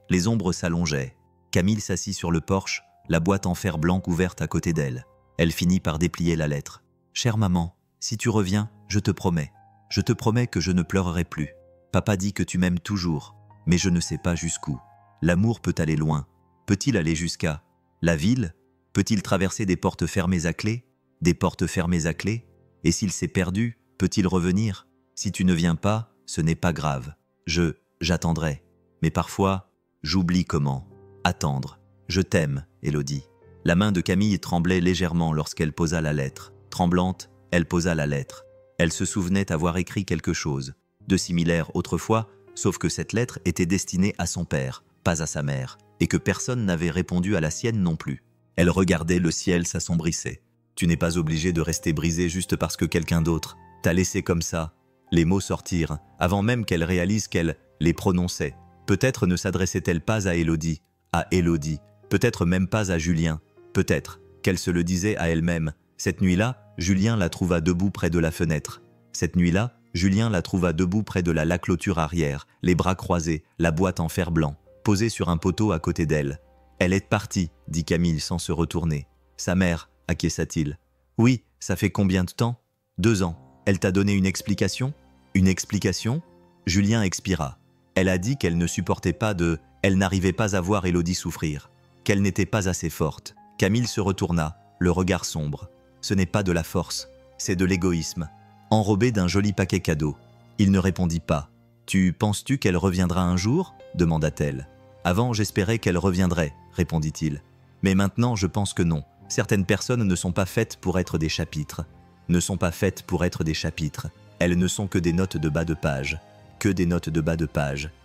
les ombres s'allongeaient. Camille s'assit sur le porche, la boîte en fer blanc ouverte à côté d'elle. Elle finit par déplier la lettre. « Chère maman, si tu reviens, je te promets que je ne pleurerai plus. Papa dit que tu m'aimes toujours, mais je ne sais pas jusqu'où. L'amour peut aller loin. Peut-il aller jusqu'à la ville? Peut-il traverser des portes fermées à clé? Des portes fermées à clé? Et s'il s'est perdu, peut-il revenir? Si tu ne viens pas, ce n'est pas grave. J'attendrai. Mais parfois, j'oublie comment. Attendre. Je t'aime, Élodie. » La main de Camille tremblait légèrement lorsqu'elle posa la lettre. Tremblante, elle posa la lettre. Elle se souvenait avoir écrit quelque chose de similaire autrefois, sauf que cette lettre était destinée à son père, pas à sa mère, et que personne n'avait répondu à la sienne non plus. Elle regardait, le ciel s'assombrissait. Tu n'es pas obligé de rester brisé juste parce que quelqu'un d'autre t'a laissé comme ça. Les mots sortirent, avant même qu'elle réalise qu'elle les prononçait. Peut-être ne s'adressait-elle pas à Élodie, peut-être même pas à Julien, peut-être qu'elle se le disait à elle-même. Cette nuit-là, Julien la trouva debout près de la fenêtre. Cette nuit-là, Julien la trouva debout près de la clôture arrière, les bras croisés, la boîte en fer blanc, posée sur un poteau à côté d'elle. « Elle est partie », dit Camille sans se retourner. « Sa mère », acquiesça-t-il. « Oui, ça fait combien de temps ? 2 ans. Elle t'a donné une explication ? » « Une explication ?» Julien expira. Elle a dit qu'elle ne supportait pas elle n'arrivait pas à voir Élodie souffrir, qu'elle n'était pas assez forte. Camille se retourna, le regard sombre. Ce n'est pas de la force, c'est de l'égoïsme. Enrobé d'un joli paquet cadeau. Il ne répondit pas. Penses-tu qu'elle reviendra un jour ? Demanda-t-elle. Avant, j'espérais qu'elle reviendrait, répondit-il. Mais maintenant, je pense que non. Certaines personnes ne sont pas faites pour être des chapitres. Elles ne sont que des notes de bas de page.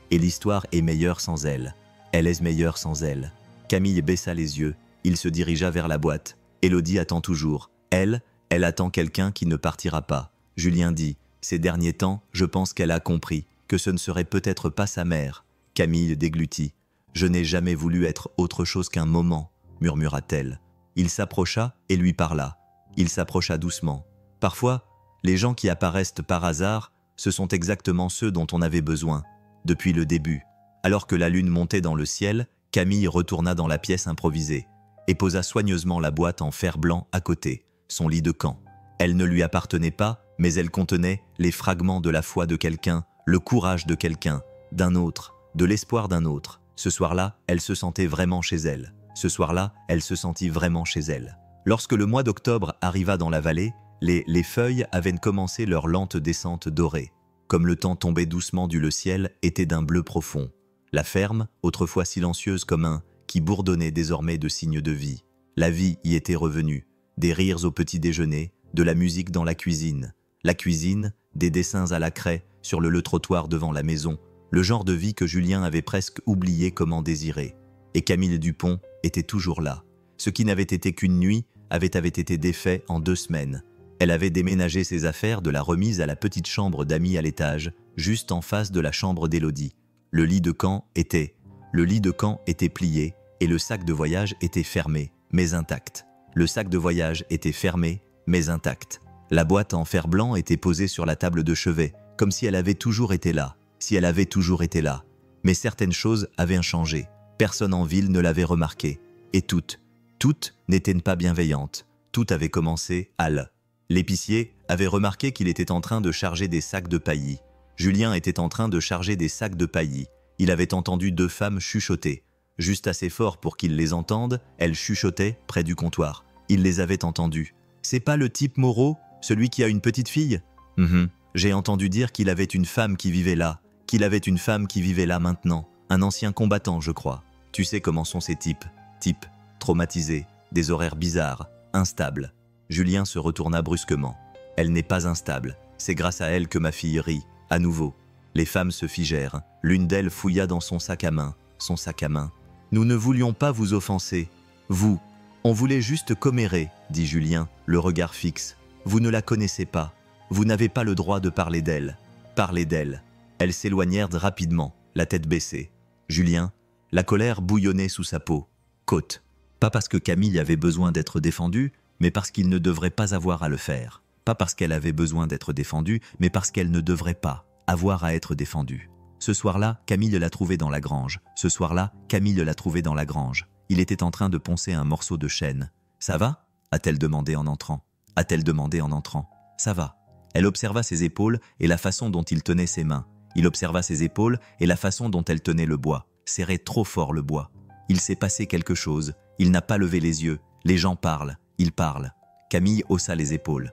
Et l'histoire est meilleure sans elle. Elle est meilleure sans elle. Camille baissa les yeux. Il se dirigea vers la boîte. Élodie attend toujours. Elle attend quelqu'un qui ne partira pas. Julien dit, ces derniers temps, je pense qu'elle a compris que ce ne serait peut-être pas sa mère. Camille déglutit. Je n'ai jamais voulu être autre chose qu'un moment, murmura-t-elle. Il s'approcha et lui parla. Il s'approcha doucement. Parfois, les gens qui apparaissent par hasard, ce sont exactement ceux dont on avait besoin. Depuis le début, alors que la lune montait dans le ciel, Camille retourna dans la pièce improvisée et posa soigneusement la boîte en fer blanc à côté, son lit de camp. Elle ne lui appartenait pas, mais elle contenait les fragments de la foi de quelqu'un, le courage de quelqu'un, d'un autre, de l'espoir d'un autre. Ce soir-là, elle se sentait vraiment chez elle. Ce soir-là, elle se sentit vraiment chez elle. Lorsque le mois d'octobre arriva dans la vallée, les feuilles avaient commencé leur lente descente dorée. Comme le temps tombait doucement le ciel était d'un bleu profond. La ferme, autrefois silencieuse comme un, qui bourdonnait désormais de signes de vie. La vie y était revenue. Des rires au petit déjeuner, de la musique dans la cuisine. La cuisine, des dessins à la craie sur le trottoir devant la maison, le genre de vie que Julien avait presque oublié comment désirer. Et Camille Dupont était toujours là. Ce qui n'avait été qu'une nuit avait été défait en 2 semaines. Elle avait déménagé ses affaires de la remise à la petite chambre d'amis à l'étage, juste en face de la chambre d'Élodie. Le lit de camp était plié et le sac de voyage était fermé, mais intact. Le sac de voyage était fermé, mais intact. La boîte en fer blanc était posée sur la table de chevet, comme si elle avait toujours été là, Mais certaines choses avaient changé. Personne en ville ne l'avait remarqué. Et toutes n'étaient pas bienveillantes. Tout avait commencé à l'. L'épicier avait remarqué qu'il était en train de charger des sacs de paillis. Julien était en train de charger des sacs de paillis. Il avait entendu 2 femmes chuchoter. Juste assez fort pour qu'il les entende, elles chuchotaient près du comptoir. Il les avait entendues. « C'est pas le type Moreau, celui qui a une petite fille ?»« J'ai entendu dire qu'il avait une femme qui vivait là, maintenant. Un ancien combattant, je crois. Tu sais comment sont ces types. Types, traumatisés, des horaires bizarres, instables. » Julien se retourna brusquement. « Elle n'est pas instable. C'est grâce à elle que ma fille rit. À nouveau. » Les femmes se figèrent. L'une d'elles fouilla dans son sac à main. « Nous ne voulions pas vous offenser. Vous. On voulait juste commérer, dit Julien, le regard fixe. Vous ne la connaissez pas. Vous n'avez pas le droit de parler d'elle. Elles s'éloignèrent rapidement, la tête baissée. Julien, la colère bouillonnait sous sa peau. Côte. Pas parce que Camille avait besoin d'être défendue, mais parce qu'il ne devrait pas avoir à le faire. Pas parce qu'elle avait besoin d'être défendue, mais parce qu'elle ne devrait pas avoir à être défendue. Ce soir-là, Camille l'a trouvée dans la grange. Il était en train de poncer un morceau de chêne. « Ça va ?» a-t-elle demandé en entrant. « Ça va. » Elle observa ses épaules et la façon dont il tenait ses mains. Il observa ses épaules et la façon dont elle tenait le bois. Serrait trop fort le bois. Il s'est passé quelque chose. Il n'a pas levé les yeux. Les gens parlent. Il parle. Camille haussa les épaules.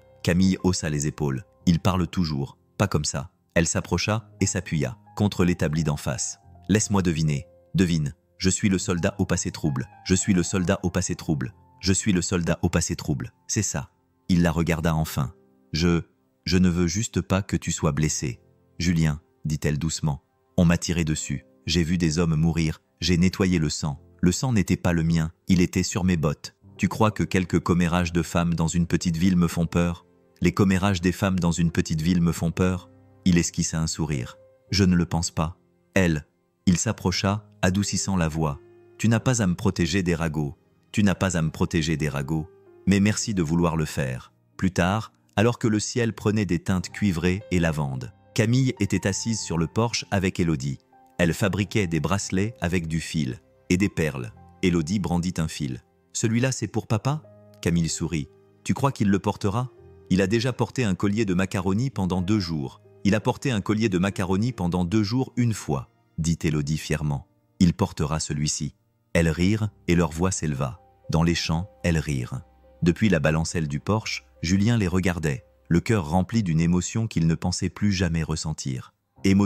Il parle toujours. Pas comme ça. Elle s'approcha et s'appuya contre l'établi d'en face. « Laisse-moi deviner. Devine. Je suis le soldat au passé trouble. C'est ça. » Il la regarda enfin. « Je ne veux juste pas que tu sois blessé. Julien, dit-elle doucement. On m'a tiré dessus. J'ai vu des hommes mourir. J'ai nettoyé le sang. Le sang n'était pas le mien. Il était sur mes bottes. Tu crois que quelques commérages de femmes dans une petite ville me font peur? Les commérages des femmes dans une petite ville me font peur? » Il esquissa un sourire. « Je ne le pense pas. » Elle. Il s'approcha, adoucissant la voix. « Tu n'as pas à me protéger des ragots. Mais merci de vouloir le faire. » Plus tard, alors que le ciel prenait des teintes cuivrées et lavande, Camille était assise sur le porche avec Élodie. Elle fabriquait des bracelets avec du fil et des perles. Élodie brandit un fil. « Celui-là, c'est pour papa ?» Camille sourit. « Tu crois qu'il le portera ? Il a déjà porté un collier de macaroni pendant 2 jours. Une fois, dit Élodie fièrement. Il portera celui-ci. » Elles rirent et leur voix s'éleva. Dans les champs, elles rirent. Depuis la balancelle du porche, Julien les regardait, le cœur rempli d'une émotion qu'il ne pensait plus jamais ressentir. Il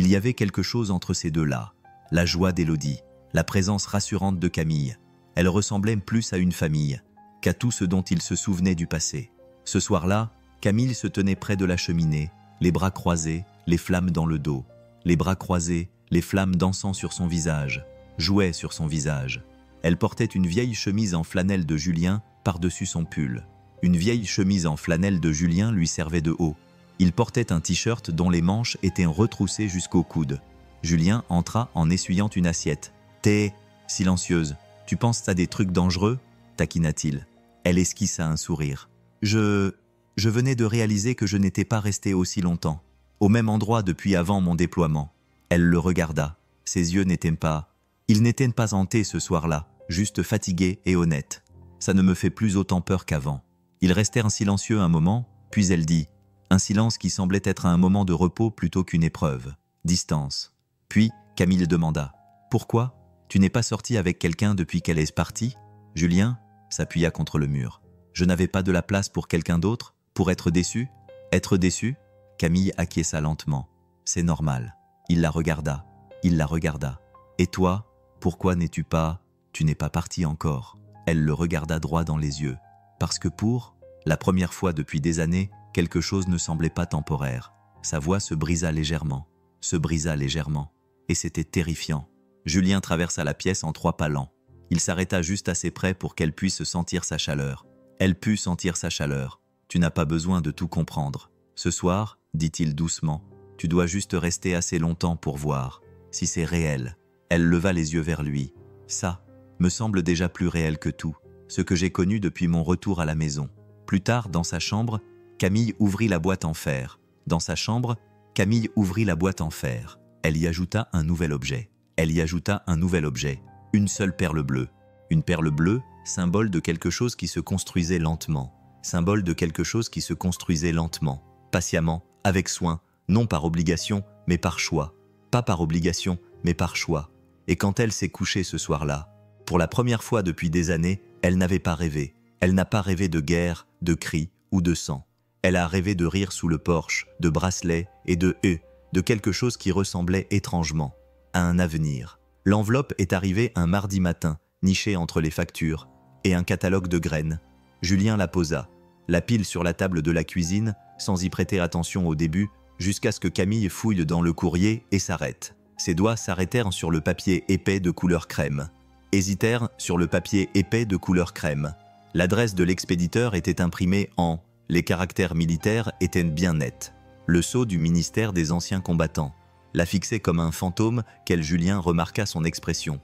y avait quelque chose entre ces deux-là. La joie d'Élodie, la présence rassurante de Camille. Elle ressemblait plus à une famille qu'à tout ce dont il se souvenait du passé. Ce soir-là, Camille se tenait près de la cheminée, les bras croisés, les flammes dans le dos. Les flammes dansant sur son visage, jouaient sur son visage. Elle portait une vieille chemise en flanelle de Julien par-dessus son pull. Une vieille chemise en flanelle de Julien lui servait de haut. Il portait un t-shirt dont les manches étaient retroussées jusqu'au coude. Julien entra en essuyant une assiette. « T'es silencieuse. Tu penses à des trucs dangereux ?» taquina-t-il. Elle esquissa un sourire. « Je venais de réaliser que je n'étais pas resté aussi longtemps, au même endroit depuis avant mon déploiement. » Elle le regarda. Ses yeux n'étaient pas... Ils n'étaient pas hantés ce soir-là, juste fatigués et honnêtes. Ça ne me fait plus autant peur qu'avant. Ils restèrent silencieux un moment, puis elle dit, un silence qui semblait être un moment de repos plutôt qu'une épreuve. Distance. Puis Camille demanda « Pourquoi? Tu n'es pas sorti avec quelqu'un depuis qu'elle est partie ?» Julien s'appuya contre le mur. « Je n'avais pas de la place pour quelqu'un d'autre? Pour être déçu? Être déçu ?» Camille acquiesça lentement. « C'est normal. » Il la regarda. Il la regarda. « Et toi, pourquoi n'es-tu pas... Tu n'es pas parti encore ?» Elle le regarda droit dans les yeux. Parce que pour la première fois depuis des années, quelque chose ne semblait pas temporaire. Sa voix se brisa légèrement. Et c'était terrifiant. Julien traversa la pièce en 3 pas lents. Il s'arrêta juste assez près pour qu'elle puisse sentir sa chaleur. Elle put sentir sa chaleur. « Tu n'as pas besoin de tout comprendre. Ce soir, dit-il doucement, tu dois juste rester assez longtemps pour voir si c'est réel. » Elle leva les yeux vers lui. « Ça me semble déjà plus réel que tout, ce que j'ai connu depuis mon retour à la maison. » Plus tard, dans sa chambre, Camille ouvrit la boîte en fer. Elle y ajouta un nouvel objet. Une seule perle bleue. Une perle bleue, symbole de quelque chose qui se construisait lentement. Patiemment, avec soin, non par obligation, mais par choix. Pas par obligation, mais par choix. Et quand elle s'est couchée ce soir-là, pour la première fois depuis des années, elle n'avait pas rêvé. Elle n'a pas rêvé de guerre, de cris ou de sang. Elle a rêvé de rire sous le porche, de bracelets et de quelque chose qui ressemblait étrangement à un avenir. L'enveloppe est arrivée un mardi matin, nichée entre les factures et un catalogue de graines. Julien la posa, la pile sur la table de la cuisine, sans y prêter attention au début, jusqu'à ce que Camille fouille dans le courrier et s'arrête. Ses doigts s'arrêtèrent sur le papier épais de couleur crème. L'adresse de l'expéditeur était imprimée en... Les caractères militaires étaient bien nets. Le sceau du ministère des anciens combattants la fixait comme un fantôme Julien remarqua son expression.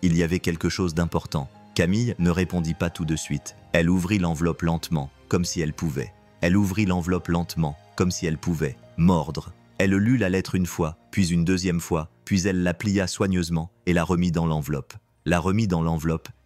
Il y avait quelque chose d'important. Camille ne répondit pas tout de suite. Elle ouvrit l'enveloppe lentement, comme si elle pouvait. Mordre. Elle lut la lettre une fois, puis une deuxième fois, puis elle la plia soigneusement et la remit dans l'enveloppe.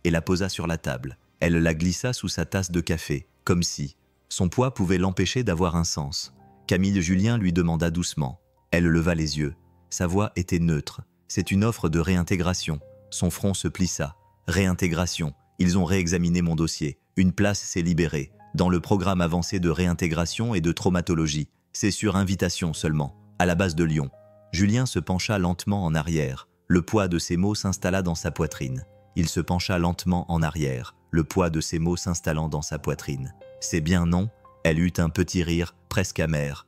Et la posa sur la table. Elle la glissa sous sa tasse de café, comme si son poids pouvait l'empêcher d'avoir un sens. Camille Julien lui demanda doucement. Elle leva les yeux. Sa voix était neutre. C'est une offre de réintégration. Son front se plissa. Réintégration. Ils ont réexaminé mon dossier. Une place s'est libérée. Dans le programme avancé de réintégration et de traumatologie. C'est sur invitation seulement. À la base de Lyon. Julien se pencha lentement en arrière. Le poids de ses mots s'installa dans sa poitrine. Il se pencha lentement en arrière. Le poids de ses mots s'installant dans sa poitrine. C'est bien non? Elle eut un petit rire, presque amer.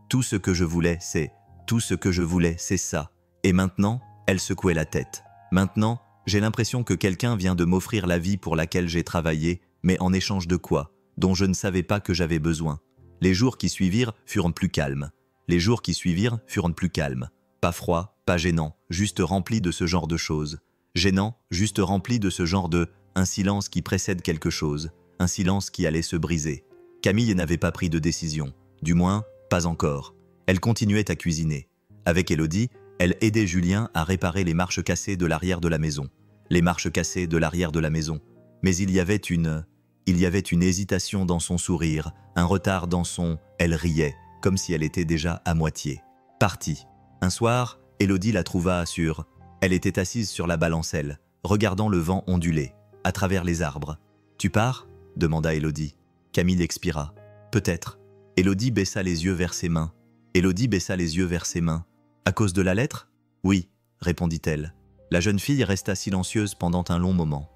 Tout ce que je voulais, c'est ça. Et maintenant, elle secouait la tête. Maintenant, j'ai l'impression que quelqu'un vient de m'offrir la vie pour laquelle j'ai travaillé, mais en échange de quoi? Dont je ne savais pas que j'avais besoin. Les jours qui suivirent furent plus calmes. Pas froid, pas gênant, juste rempli de ce genre de choses. Gênant, juste rempli de ce genre de... Un silence qui précède quelque chose. Un silence qui allait se briser. Camille n'avait pas pris de décision. Du moins, pas encore. Elle continuait à cuisiner. Avec Élodie, elle aidait Julien à réparer les marches cassées de l'arrière de la maison. Mais il y avait une hésitation dans son sourire, un retard dans son... Elle riait, comme si elle était déjà à moitié partie. Un soir, Élodie la trouva sur... Elle était assise sur la balancelle, regardant le vent onduler, à travers les arbres. « Tu pars ?» demanda Élodie. Camille expira. « Peut-être. » Élodie baissa les yeux vers ses mains. « À cause de la lettre ?»« Oui, » répondit-elle. La jeune fille resta silencieuse pendant un long moment.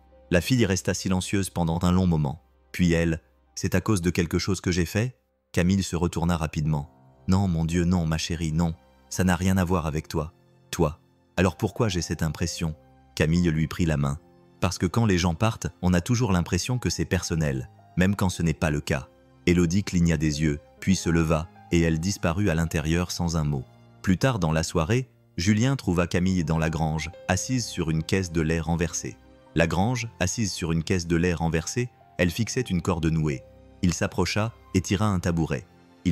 Puis elle, « C'est à cause de quelque chose que j'ai fait ?» Camille se retourna rapidement. « Non, mon Dieu, non, ma chérie, non. Ça n'a rien à voir avec toi. Toi. Alors pourquoi j'ai cette impression ?» Camille lui prit la main. « Parce que quand les gens partent, on a toujours l'impression que c'est personnel, même quand ce n'est pas le cas. » Élodie cligna des yeux, puis se leva, et elle disparut à l'intérieur sans un mot. Plus tard dans la soirée, Julien trouva Camille dans la grange, assise sur une caisse de lait renversée. Elle fixait une corde nouée. Il s'approcha et tira un tabouret. «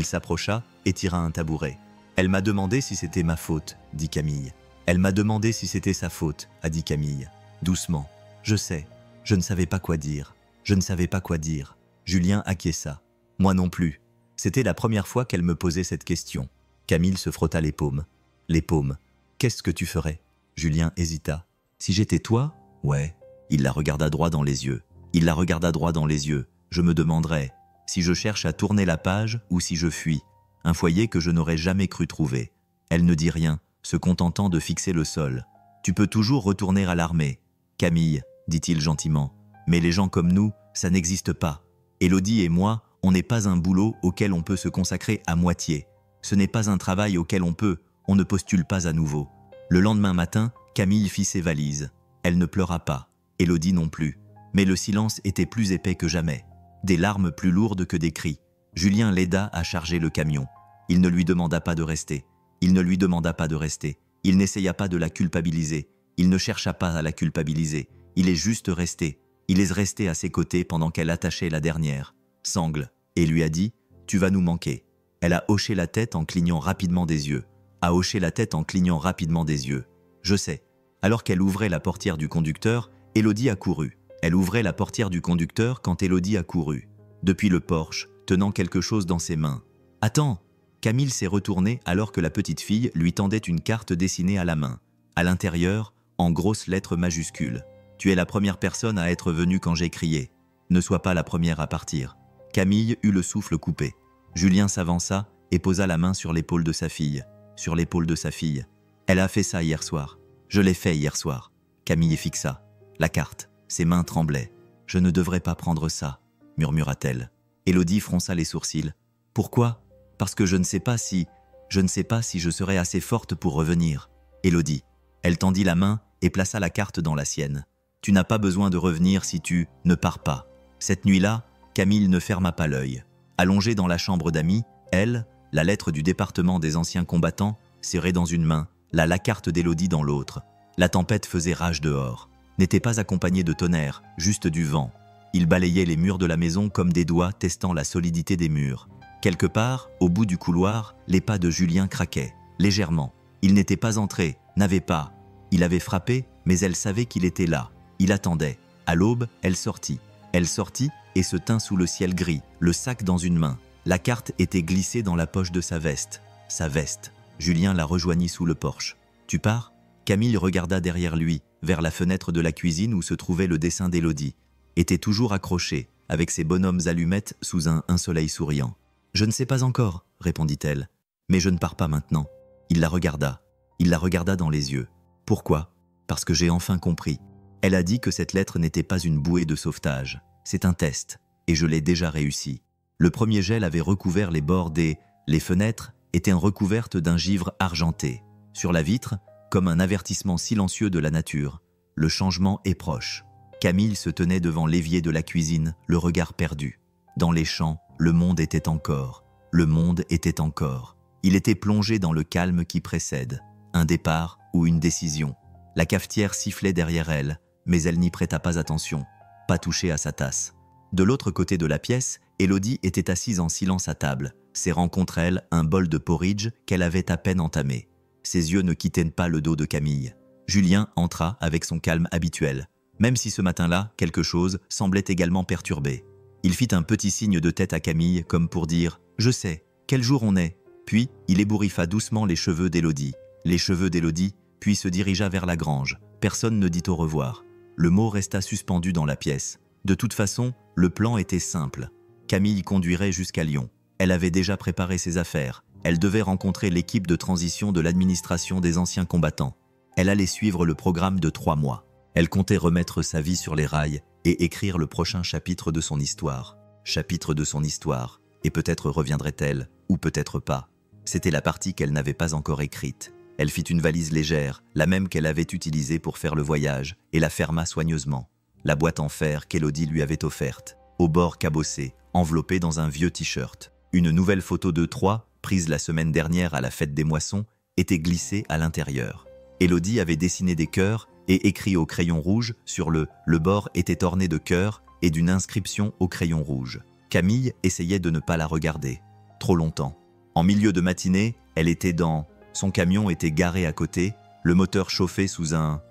Elle m'a demandé si c'était ma faute, » dit Camille. « Elle m'a demandé si c'était sa faute, » a dit Camille. Doucement. « Je sais. Je ne savais pas quoi dire. Julien acquiesça. « Moi non plus. C'était la première fois qu'elle me posait cette question. Camille se frotta les paumes. Les paumes. Qu'est-ce que tu ferais? Julien hésita. Si j'étais toi? Ouais. Il la regarda droit dans les yeux. Il la regarda droit dans les yeux. Je me demanderais si je cherche à tourner la page ou si je fuis. Un foyer que je n'aurais jamais cru trouver. Elle ne dit rien, se contentant de fixer le sol. Tu peux toujours retourner à l'armée. Camille, dit-il gentiment. Mais les gens comme nous, ça n'existe pas. Élodie et moi, on n'est pas un boulot auquel on peut se consacrer à moitié. Ce n'est pas un travail auquel on ne postule pas à nouveau. Le lendemain matin, Camille fit ses valises. Elle ne pleura pas, Élodie non plus. Mais le silence était plus épais que jamais. Des larmes plus lourdes que des cris. Julien l'aida à charger le camion. Il ne lui demanda pas de rester. Il ne lui demanda pas de rester. Il n'essaya pas de la culpabiliser. Il ne chercha pas à la culpabiliser. Il est juste resté. Il est resté à ses côtés pendant qu'elle attachait la dernière sangle et lui a dit « Tu vas nous manquer ». Elle a hoché la tête en clignant rapidement des yeux. A hoché la tête en clignant rapidement des yeux. Je sais. Alors qu'elle ouvrait la portière du conducteur, Élodie a couru. Elle ouvrait la portière du conducteur quand Élodie a couru. Depuis le porche, tenant quelque chose dans ses mains. « Attends !» Camille s'est retournée alors que la petite fille lui tendait une carte dessinée à la main. À l'intérieur, en grosses lettres majuscules. « Tu es la première personne à être venue quand j'ai crié. Ne sois pas la première à partir. » Camille eut le souffle coupé. Julien s'avança et posa la main sur l'épaule de sa fille. Sur l'épaule de sa fille. « Elle a fait ça hier soir. Je l'ai fait hier soir. » Camille fixa. La carte. Ses mains tremblaient. « Je ne devrais pas prendre ça, » murmura-t-elle. Élodie fronça les sourcils. « Pourquoi ? Parce que je ne sais pas si je serai assez forte pour revenir. » Élodie. Elle tendit la main et plaça la carte dans la sienne. « Tu n'as pas besoin de revenir si tu ne pars pas. » Cette nuit-là, Camille ne ferma pas l'œil. Allongée dans la chambre d'amis, elle, la lettre du département des anciens combattants, serrée dans une main, la carte d'Élodie dans l'autre. La tempête faisait rage dehors. N'était pas accompagnée de tonnerre, juste du vent. Il balayait les murs de la maison comme des doigts testant la solidité des murs. Quelque part, au bout du couloir, les pas de Julien craquaient, légèrement. Il n'était pas entré, n'avait pas. Il avait frappé, mais elle savait qu'il était là. Il attendait. À l'aube, elle sortit. Elle sortit et se tint sous le ciel gris, le sac dans une main. La carte était glissée dans la poche de sa veste. Sa veste. Julien la rejoignit sous le porche. « Tu pars ?» Camille regarda derrière lui, vers la fenêtre de la cuisine où se trouvait le dessin d'Élodie. Était toujours accroché, avec ses bonhommes allumettes sous un soleil souriant. « Je ne sais pas encore, » répondit-elle. « Mais je ne pars pas maintenant. » Il la regarda. Il la regarda dans les yeux. « Pourquoi ? Parce que j'ai enfin compris. Elle a dit que cette lettre n'était pas une bouée de sauvetage. C'est un test, et je l'ai déjà réussi. Le premier gel avait recouvert les bords les fenêtres étaient recouvertes d'un givre argenté. Sur la vitre, comme un avertissement silencieux de la nature, le changement est proche. Camille se tenait devant l'évier de la cuisine, le regard perdu. Dans les champs, le monde était encore. Le monde était encore. Il était plongé dans le calme qui précède. Un départ ou une décision. La cafetière sifflait derrière elle, mais elle n'y prêta pas attention. Pas touché à sa tasse. De l'autre côté de la pièce, Élodie était assise en silence à table, serrant contre elle un bol de porridge qu'elle avait à peine entamé. Ses yeux ne quittaient pas le dos de Camille. Julien entra avec son calme habituel, même si ce matin-là, quelque chose semblait également perturbé. Il fit un petit signe de tête à Camille, comme pour dire « Je sais, quel jour on est ?» Puis, il ébouriffa doucement les cheveux d'Élodie. Les cheveux d'Élodie, puis se dirigea vers la grange. Personne ne dit au revoir. Le mot resta suspendu dans la pièce. De toute façon, le plan était simple. Camille conduirait jusqu'à Lyon. Elle avait déjà préparé ses affaires. Elle devait rencontrer l'équipe de transition de l'administration des anciens combattants. Elle allait suivre le programme de 3 mois. Elle comptait remettre sa vie sur les rails et écrire le prochain chapitre de son histoire. Chapitre de son histoire. Et peut-être reviendrait-elle, ou peut-être pas. C'était la partie qu'elle n'avait pas encore écrite. Elle fit une valise légère, la même qu'elle avait utilisée pour faire le voyage, et la ferma soigneusement. La boîte en fer qu'Élodie lui avait offerte, au bord cabossé, enveloppée dans un vieux t-shirt. Une nouvelle photo de 3, prise la semaine dernière à la fête des moissons, était glissée à l'intérieur. Élodie avait dessiné des cœurs et écrit au crayon rouge sur le bord était orné de cœurs et d'une inscription au crayon rouge. Camille essayait de ne pas la regarder. Trop longtemps. En milieu de matinée, elle était dans... Son camion était garé à côté, le moteur chauffé sous un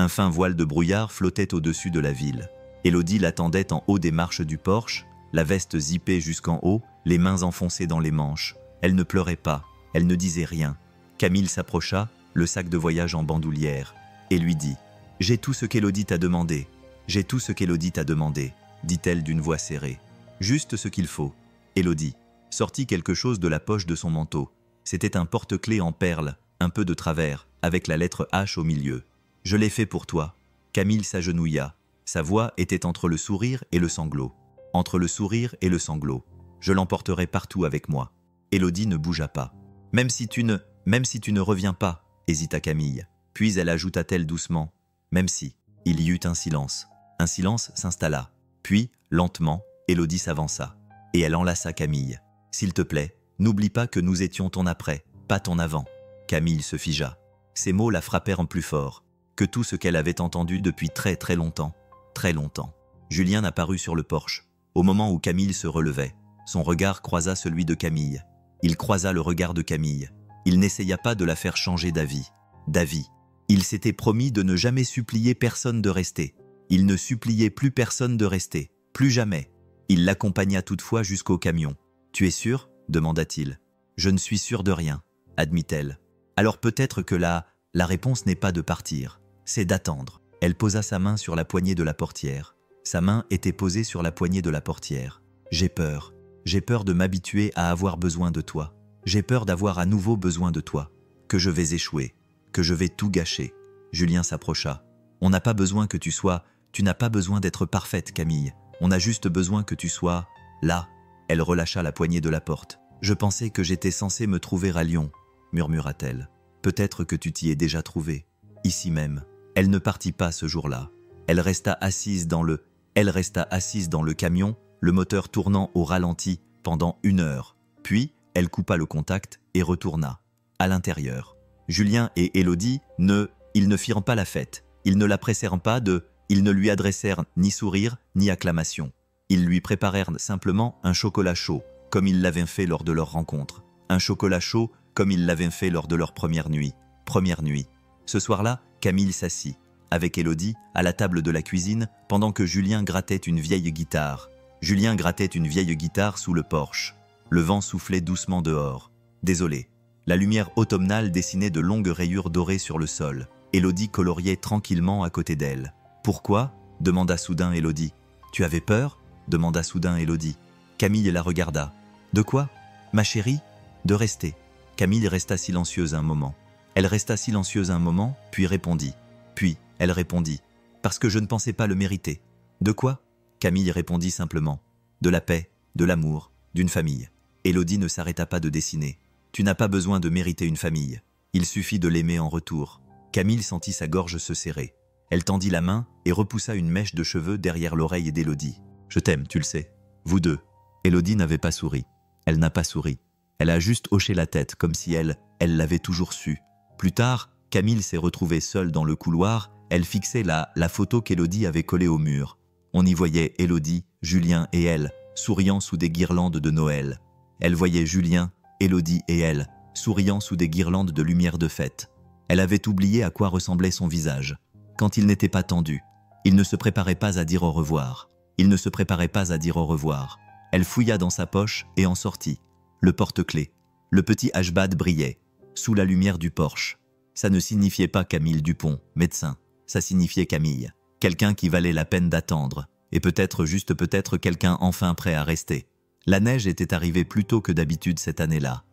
fin voile de brouillard flottait au-dessus de la ville. Élodie l'attendait en haut des marches du porche, la veste zippée jusqu'en haut, les mains enfoncées dans les manches. Elle ne pleurait pas, Elle ne disait rien. Camille s'approcha, le sac de voyage en bandoulière, et lui dit « J'ai tout ce qu'Élodie t'a demandé. J'ai tout ce qu'Élodie t'a demandé, dit-elle d'une voix serrée. Juste ce qu'il faut. » Élodie sortit quelque chose de la poche de son manteau. C'était un porte-clés en perles, un peu de travers, avec la lettre H au milieu. « Je l'ai fait pour toi. » Camille s'agenouilla. Sa voix était entre le sourire et le sanglot. Entre le sourire et le sanglot. « Je l'emporterai partout avec moi. » Élodie ne bougea pas. « Même si tu ne reviens pas, » hésita Camille. Puis elle ajouta-t-elle doucement, « Même si. » Il y eut un silence. Un silence s'installa. Puis, lentement, Élodie s'avança. Et elle enlaça Camille. « S'il te plaît, n'oublie pas que nous étions ton après, pas ton avant. » Camille se figea. Ces mots la frappèrent en plus fort que tout ce qu'elle avait entendu depuis très très longtemps. Très longtemps. Julien apparut sur le porche. Au moment où Camille se relevait, son regard croisa celui de Camille. Il croisa le regard de Camille. Il n'essaya pas de la faire changer d'avis. Il s'était promis de ne jamais supplier personne de rester. Il ne suppliait plus personne de rester. Plus jamais. Il l'accompagna toutefois jusqu'au camion. « Tu es sûr ?» demanda-t-il. « Je ne suis sûr de rien, » admit-elle. « Alors peut-être que la réponse n'est pas de partir, c'est d'attendre. » Elle posa sa main sur la poignée de la portière. Sa main était posée sur la poignée de la portière. « J'ai peur. J'ai peur de m'habituer à avoir besoin de toi. J'ai peur d'avoir à nouveau besoin de toi. Que je vais échouer. Que je vais tout gâcher. » Julien s'approcha. « On n'a pas besoin que tu sois... Tu n'as pas besoin d'être parfaite, Camille. On a juste besoin que tu sois... là. » Elle relâcha la poignée de la porte. « Je pensais que j'étais censée me trouver à Lyon, » murmura-t-elle. « Peut-être que tu t'y es déjà trouvée. Ici même. » Elle ne partit pas ce jour-là. Elle resta assise dans le camion, le moteur tournant au ralenti pendant 1 heure. Puis, elle coupa le contact et retourna. À l'intérieur. Julien et Élodie ils ne firent pas la fête. Ils ne la pressèrent pas ils ne lui adressèrent ni sourire ni acclamation. Ils lui préparèrent simplement un chocolat chaud, comme ils l'avaient fait lors de leur rencontre. Un chocolat chaud comme ils l'avaient fait lors de leur première nuit. Ce soir-là, Camille s'assit, avec Élodie, à la table de la cuisine, pendant que Julien grattait une vieille guitare. Sous le porche. Le vent soufflait doucement dehors. Désolé. La lumière automnale dessinait de longues rayures dorées sur le sol. Élodie coloriait tranquillement à côté d'elle. « Pourquoi ?» demanda soudain Élodie. « Tu avais peur ?» demanda soudain Élodie. Camille la regarda. « De quoi ? Ma chérie ? De rester. » Camille resta silencieuse un moment. Elle resta silencieuse un moment, puis répondit. Elle répondit. « Parce que je ne pensais pas le mériter. » « De quoi ?» Camille répondit simplement. « De la paix, de l'amour, d'une famille. » Élodie ne s'arrêta pas de dessiner. « Tu n'as pas besoin de mériter une famille. Il suffit de l'aimer en retour. » Camille sentit sa gorge se serrer. Elle tendit la main et repoussa une mèche de cheveux derrière l'oreille d'Élodie. « Je t'aime, tu le sais. Vous deux. » Élodie n'avait pas souri. Elle n'a pas souri. Elle a juste hoché la tête comme si elle l'avait toujours su. Plus tard, Camille s'est retrouvée seule dans le couloir. Elle fixait la photo qu'Élodie avait collée au mur. On y voyait Élodie, Julien et elle, souriant sous des guirlandes de Noël. Elle voyait Julien, Élodie et elle, souriant sous des guirlandes de lumière de fête. Elle avait oublié à quoi ressemblait son visage. Quand il n'était pas tendu, il ne se préparait pas à dire au revoir. Elle fouilla dans sa poche et en sortit. Le porte-clés. Le petit Ashbad brillait, sous la lumière du Porsche. Ça ne signifiait pas Camille Dupont, médecin. Ça signifiait Camille. Quelqu'un qui valait la peine d'attendre. Et peut-être, juste peut-être, quelqu'un enfin prêt à rester. La neige était arrivée plus tôt que d'habitude cette année-là.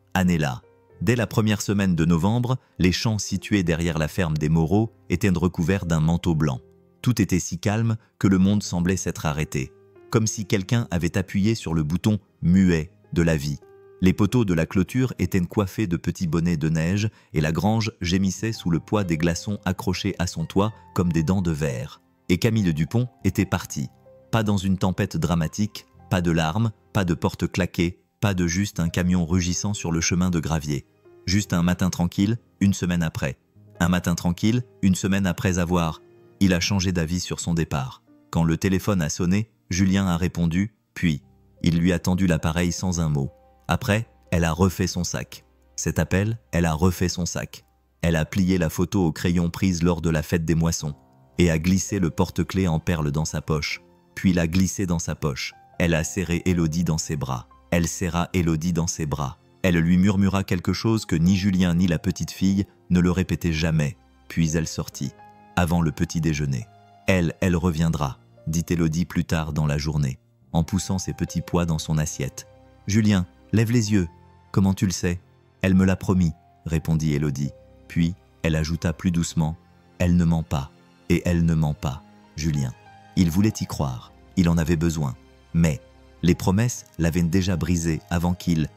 Dès la première semaine de novembre, les champs situés derrière la ferme des Moreaux étaient recouverts d'un manteau blanc. Tout était si calme que le monde semblait s'être arrêté. Comme si quelqu'un avait appuyé sur le bouton muet de la vie. Les poteaux de la clôture étaient coiffés de petits bonnets de neige et la grange gémissait sous le poids des glaçons accrochés à son toit comme des dents de verre. Et Camille Dupont était partie. Pas dans une tempête dramatique, pas de larmes, pas de portes claquées, pas de juste un camion rugissant sur le chemin de gravier. Juste un matin tranquille, 1 semaine après. Un matin tranquille, 1 semaine après avoir... Il a changé d'avis sur son départ. Quand le téléphone a sonné, Julien a répondu, puis il lui a tendu l'appareil sans un mot. Après, elle a refait son sac. Cet appel, elle a refait son sac. Elle a plié la photo au crayon prise lors de la fête des moissons et a glissé le porte-clés en perles dans sa poche. Puis l'a glissé dans sa poche. Elle a serré Élodie dans ses bras. Elle serra Élodie dans ses bras. Elle lui murmura quelque chose que ni Julien ni la petite fille ne le répétaient jamais, puis elle sortit, avant le petit déjeuner. Elle reviendra, dit Élodie plus tard dans la journée, en poussant ses petits pois dans son assiette. Julien, lève les yeux. Comment tu le sais? Elle me l'a promis, répondit Élodie. Puis, elle ajouta plus doucement, elle ne ment pas, et elle ne ment pas, Julien. Il voulait y croire, il en avait besoin. Mais les promesses l'avaient déjà brisé avant qu'il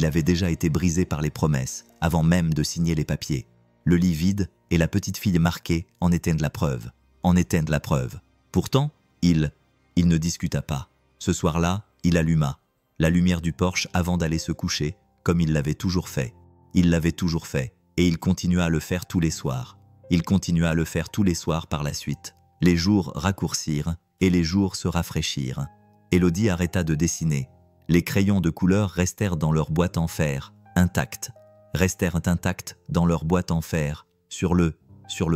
avait déjà été brisé par les promesses, avant même de signer les papiers. Le lit vide et la petite fille marquée en étaient de la preuve. Pourtant, il ne discuta pas. Ce soir-là, il alluma la lumière du porche avant d'aller se coucher, comme il l'avait toujours fait. Il l'avait toujours fait, et il continua à le faire tous les soirs. Il continua à le faire tous les soirs par la suite. Les jours raccourcirent, et les jours se rafraîchirent. Élodie arrêta de dessiner. Les crayons de couleur restèrent dans leur boîte en fer, intacts. Restèrent intacts dans leur boîte en fer, sur le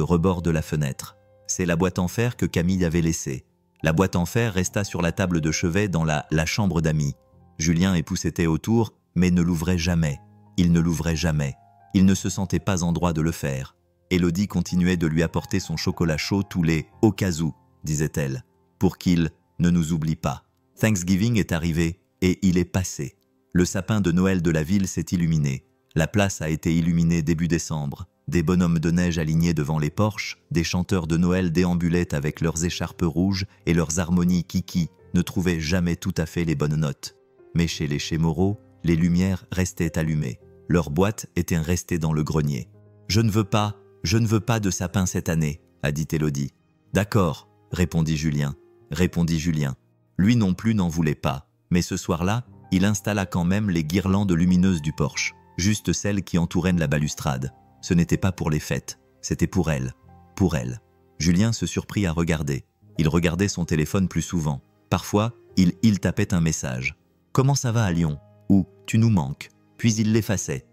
rebord de la fenêtre. C'est la boîte en fer que Camille avait laissée. La boîte en fer resta sur la table de chevet dans la chambre d'amis. Julien époussetait autour, mais ne l'ouvrait jamais. Il ne l'ouvrait jamais. Il ne se sentait pas en droit de le faire. Élodie continuait de lui apporter son chocolat chaud tous les « au cas où », disait-elle, pour qu'il ne nous oublie pas. Thanksgiving est arrivé et il est passé. Le sapin de Noël de la ville s'est illuminé. La place a été illuminée début décembre. Des bonhommes de neige alignés devant les porches, des chanteurs de Noël déambulaient avec leurs écharpes rouges et leurs harmonies qui ne trouvaient jamais tout à fait les bonnes notes. Mais chez les Moreau, les lumières restaient allumées. Leurs boîtes étaient restées dans le grenier. « Je ne veux pas de sapin cette année », a dit Élodie. « D'accord », répondit Julien. Lui non plus n'en voulait pas, mais ce soir-là, il installa quand même les guirlandes lumineuses du porche, juste celles qui entouraient la balustrade. Ce n'était pas pour les fêtes, c'était pour elle. Pour elle. Julien se surprit à regarder. Il regardait son téléphone plus souvent. Parfois, il tapait un message. « Comment ça va à Lyon ?» ou « Tu nous manques ?» Puis il l'effaçait.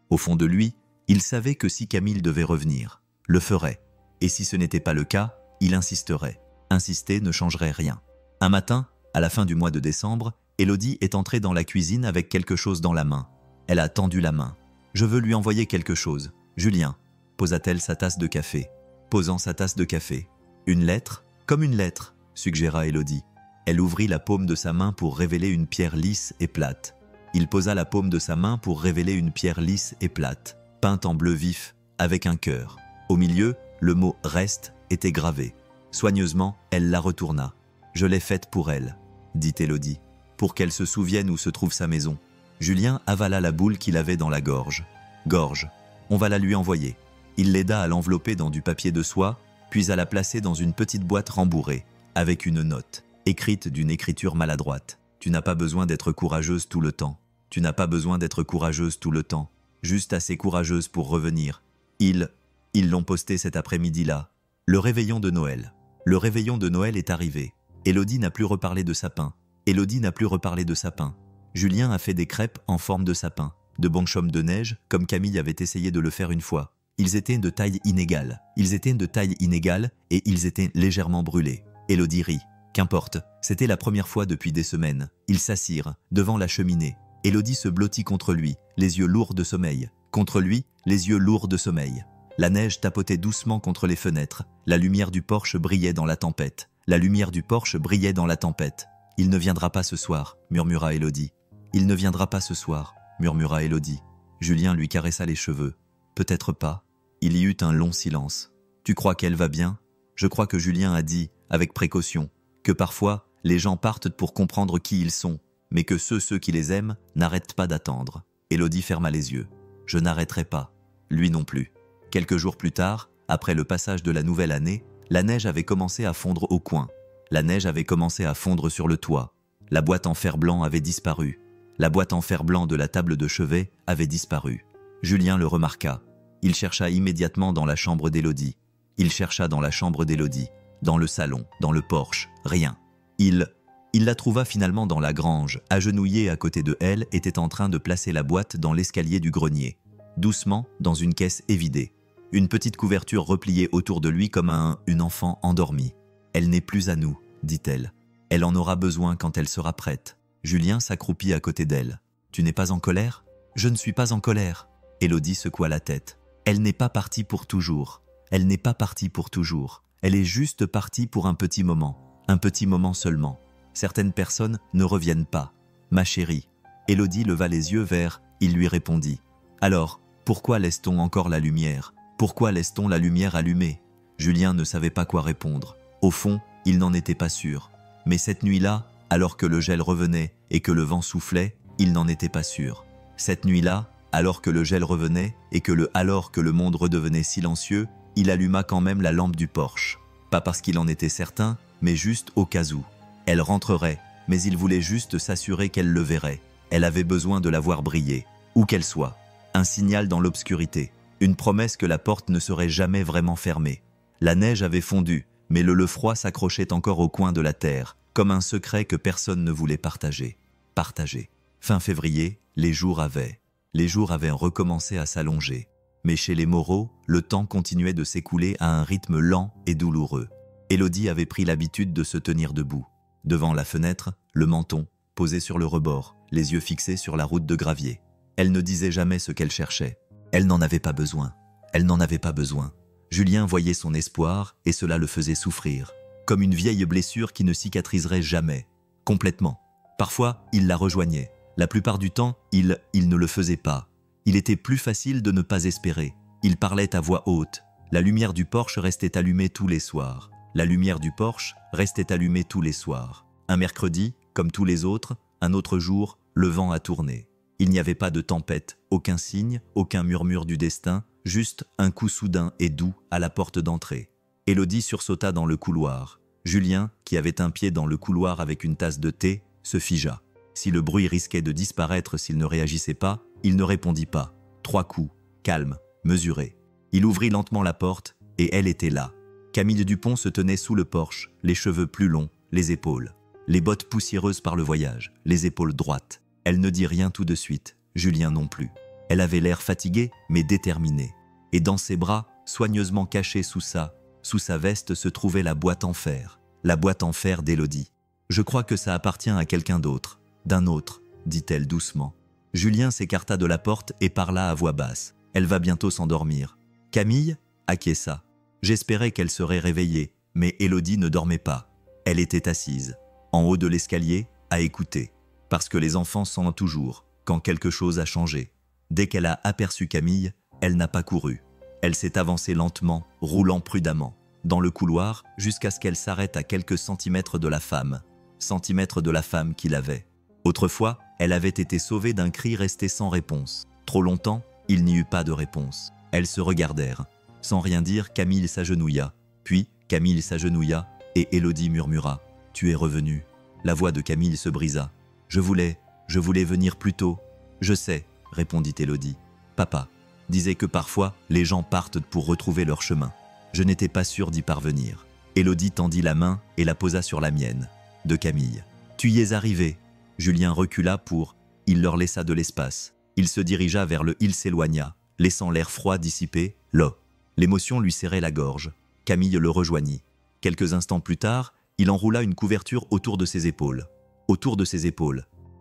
Au fond de lui, il savait que si Camille devait revenir, le ferait. Et si ce n'était pas le cas, il insisterait. Insister ne changerait rien. Un matin, à la fin du mois de décembre, Élodie est entrée dans la cuisine avec quelque chose dans la main. Elle a tendu la main. « Je veux lui envoyer quelque chose. Julien », posa-t-elle sa tasse de café. Posant sa tasse de café. « Une lettre ? Comme une lettre », suggéra Élodie. Elle ouvrit la paume de sa main pour révéler une pierre lisse et plate. Il posa la paume de sa main pour révéler une pierre lisse et plate, peinte en bleu vif, avec un cœur. Au milieu, le mot « reste » était gravé. Soigneusement, elle la retourna. « Je l'ai faite pour elle », dit Élodie, « pour qu'elle se souvienne où se trouve sa maison. » Julien avala la boule qu'il avait dans la gorge. « Gorge, on va la lui envoyer. » Il l'aida à l'envelopper dans du papier de soie, puis à la placer dans une petite boîte rembourrée, avec une note, écrite d'une écriture maladroite. « Tu n'as pas besoin d'être courageuse tout le temps. Tu n'as pas besoin d'être courageuse tout le temps. Juste assez courageuse pour revenir. » Ils l'ont posté cet après-midi-là. Le réveillon de Noël. Le réveillon de Noël est arrivé. Élodie n'a plus reparlé de sapin. Julien a fait des crêpes en forme de sapin, de bonchômes de neige, comme Camille avait essayé de le faire une fois. Ils étaient de taille inégale. Et ils étaient légèrement brûlés. Élodie rit. Qu'importe, c'était la première fois depuis des semaines. Ils s'assirent, devant la cheminée. Élodie se blottit contre lui, les yeux lourds de sommeil. La neige tapotait doucement contre les fenêtres. La lumière du porche brillait dans la tempête. Il ne viendra pas ce soir, murmura Élodie. Julien lui caressa les cheveux. Peut-être pas. Il y eut un long silence. Tu crois qu'elle va bien ? Je crois que Julien a dit, avec précaution, que parfois, les gens partent pour comprendre qui ils sont, mais que ceux qui les aiment n'arrêtent pas d'attendre. Élodie ferma les yeux. Je n'arrêterai pas. Lui non plus. Quelques jours plus tard, après le passage de la nouvelle année, la neige avait commencé à fondre au coin. La neige avait commencé à fondre sur le toit. La boîte en fer blanc avait disparu. La boîte en fer blanc de la table de chevet avait disparu. Julien le remarqua. Il chercha immédiatement dans la chambre d'Élodie. Dans le salon, dans le porche, rien. Il la trouva finalement dans la grange, agenouillée à côté de elle, était en train de placer la boîte dans l'escalier du grenier. Doucement, dans une caisse évidée. Une petite couverture repliée autour de lui comme une enfant endormie. « Elle n'est plus à nous », dit-elle. « Elle en aura besoin quand elle sera prête. » Julien s'accroupit à côté d'elle. « Tu n'es pas en colère? Je ne suis pas en colère. Élodie secoua la tête. Elle n'est pas partie pour toujours. Elle n'est pas partie pour toujours. Elle est juste partie pour un petit moment seulement. Certaines personnes ne reviennent pas. Ma chérie. Élodie leva les yeux vers, il lui répondit. Alors, pourquoi laisse-t-on encore la lumière? Pourquoi laisse-t-on la lumière allumée? Julien ne savait pas quoi répondre. Au fond, il n'en était pas sûr. Mais cette nuit-là, alors que le gel revenait et que le vent soufflait, il n'en était pas sûr. Cette nuit-là, alors que le gel revenait et que le monde redevenait silencieux, il alluma quand même la lampe du Porsche. Pas parce qu'il en était certain, mais juste au cas où. Elle rentrerait, mais il voulait juste s'assurer qu'elle le verrait. Elle avait besoin de la voir briller, où qu'elle soit. Un signal dans l'obscurité, une promesse que la porte ne serait jamais vraiment fermée. La neige avait fondu, mais le froid s'accrochait encore au coin de la terre, comme un secret que personne ne voulait partager. Fin février, les jours avaient recommencé à s'allonger. Mais chez les Moreau, le temps continuait de s'écouler à un rythme lent et douloureux. Élodie avait pris l'habitude de se tenir debout. Devant la fenêtre, le menton, posé sur le rebord, les yeux fixés sur la route de gravier. Elle ne disait jamais ce qu'elle cherchait. Elle n'en avait pas besoin. Julien voyait son espoir et cela le faisait souffrir. Comme une vieille blessure qui ne cicatriserait jamais. Complètement. Parfois, il la rejoignait. La plupart du temps, il ne le faisait pas. Il était plus facile de ne pas espérer. Il parlait à voix haute. La lumière du Porsche restait allumée tous les soirs. Un mercredi, comme tous les autres, un autre jour, le vent a tourné. Il n'y avait pas de tempête, aucun signe, aucun murmure du destin, juste un coup soudain et doux à la porte d'entrée. Élodie sursauta dans le couloir. Julien, qui avait un pied dans le couloir avec une tasse de thé, se figea. Si le bruit risquait de disparaître s'il ne réagissait pas, il ne répondit pas. 3 coups, calme, mesuré. Il ouvrit lentement la porte, et elle était là. Camille Dupont se tenait sous le porche, les cheveux plus longs, les épaules. Les bottes poussiéreuses par le voyage, les épaules droites. Elle ne dit rien tout de suite, Julien non plus. Elle avait l'air fatiguée, mais déterminée. Et dans ses bras, soigneusement cachés sous sa veste, se trouvait la boîte en fer d'Élodie. Je crois que ça appartient à quelqu'un d'autre, d'un autre, dit-elle doucement. Julien s'écarta de la porte et parla à voix basse. Elle va bientôt s'endormir. Camille acquiesça. J'espérais qu'elle serait réveillée, mais Élodie ne dormait pas. Elle était assise, en haut de l'escalier, à écouter. Parce que les enfants sentent toujours, quand quelque chose a changé. Dès qu'elle a aperçu Camille, elle n'a pas couru. Elle s'est avancée lentement, roulant prudemment, dans le couloir, jusqu'à ce qu'elle s'arrête à quelques centimètres de la femme qu'il avait. Autrefois, elle avait été sauvée d'un cri resté sans réponse. Trop longtemps, il n'y eut pas de réponse. Elles se regardèrent. Sans rien dire, Camille s'agenouilla. Puis, Camille s'agenouilla, et Élodie murmura « Tu es revenu ». La voix de Camille se brisa. « Je voulais venir plus tôt. »« Je sais », répondit Élodie. « Papa disait que parfois, les gens partent pour retrouver leur chemin. Je n'étais pas sûre d'y parvenir. » Élodie tendit la main et la posa sur la mienne, de Camille. « Tu y es arrivé ?» Julien recula pour... Il leur laissa de l'espace. Il se dirigea vers il s'éloigna, laissant l'air froid dissiper. L'émotion lui serrait la gorge. Camille le rejoignit. Quelques instants plus tard, il enroula une couverture autour de ses épaules.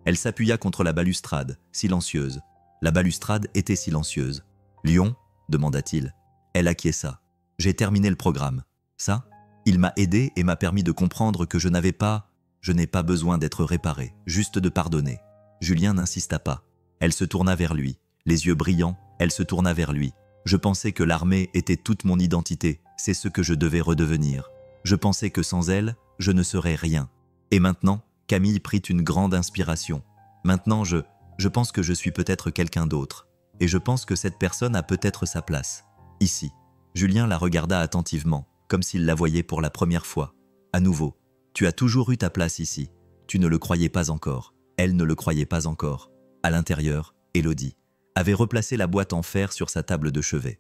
Elle s'appuya contre la balustrade, silencieuse. La balustrade était silencieuse. « Lyon ?» demanda-t-il. Elle acquiesça. « J'ai terminé le programme. Ça ? Il m'a aidé et m'a permis de comprendre que je n'ai pas besoin d'être réparé, juste de pardonner. » Julien n'insista pas. Elle se tourna vers lui. Les yeux brillants, elle se tourna vers lui. « Je pensais que l'armée était toute mon identité. C'est ce que je devais redevenir. Je pensais que sans elle, je ne serais rien. Et maintenant, Camille prit une grande inspiration. Maintenant, je pense que je suis peut-être quelqu'un d'autre. Et je pense que cette personne a peut-être sa place. Ici. » Julien la regarda attentivement, comme s'il la voyait pour la première fois. À nouveau. « Tu as toujours eu ta place ici. Tu ne le croyais pas encore. » Elle ne le croyait pas encore. À l'intérieur, Élodie avait replacé la boîte en fer sur sa table de chevet.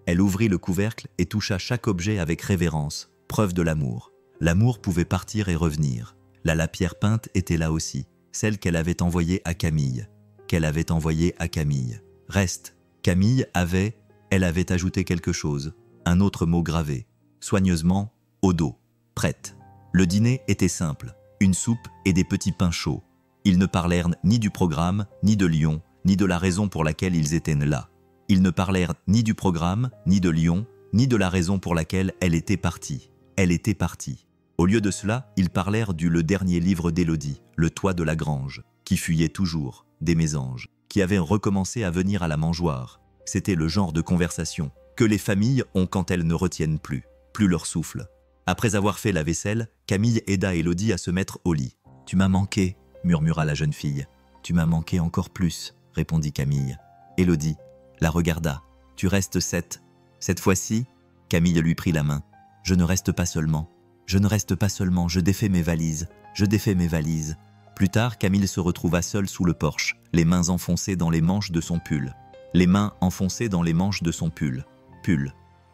Elle ouvrit le couvercle et toucha chaque objet avec révérence, preuve de l'amour. L'amour pouvait partir et revenir. La lapierre peinte était là aussi, celle qu'elle avait envoyée à Camille. Reste. Elle avait ajouté quelque chose, un autre mot gravé, soigneusement, au dos. Prête. Le dîner était simple, une soupe et des petits pains chauds. Ils ne parlèrent ni du programme, ni de Lyon, ni de la raison pour laquelle ils étaient là. Ils ne parlèrent ni du programme, ni de Lyon, ni de la raison pour laquelle elle était partie. Elle était partie. Au lieu de cela, ils parlèrent le dernier livre d'Élodie, Le toit de la grange, qui fuyait toujours, des mésanges, qui avait recommencé à venir à la mangeoire. C'était le genre de conversation que les familles ont quand elles ne retiennent plus leur souffle. Après avoir fait la vaisselle, Camille aida Élodie à se mettre au lit. « Tu m'as manqué », murmura la jeune fille. « Tu m'as manqué encore plus », répondit Camille. Élodie la regarda. « Tu restes cette fois-ci ?» Camille lui prit la main. « Je ne reste pas seulement. Je ne reste pas seulement, je défais mes valises. Je défais mes valises. » Plus tard, Camille se retrouva seule sous le porche, les mains enfoncées dans les manches de son pull. Les mains enfoncées dans les manches de son pull.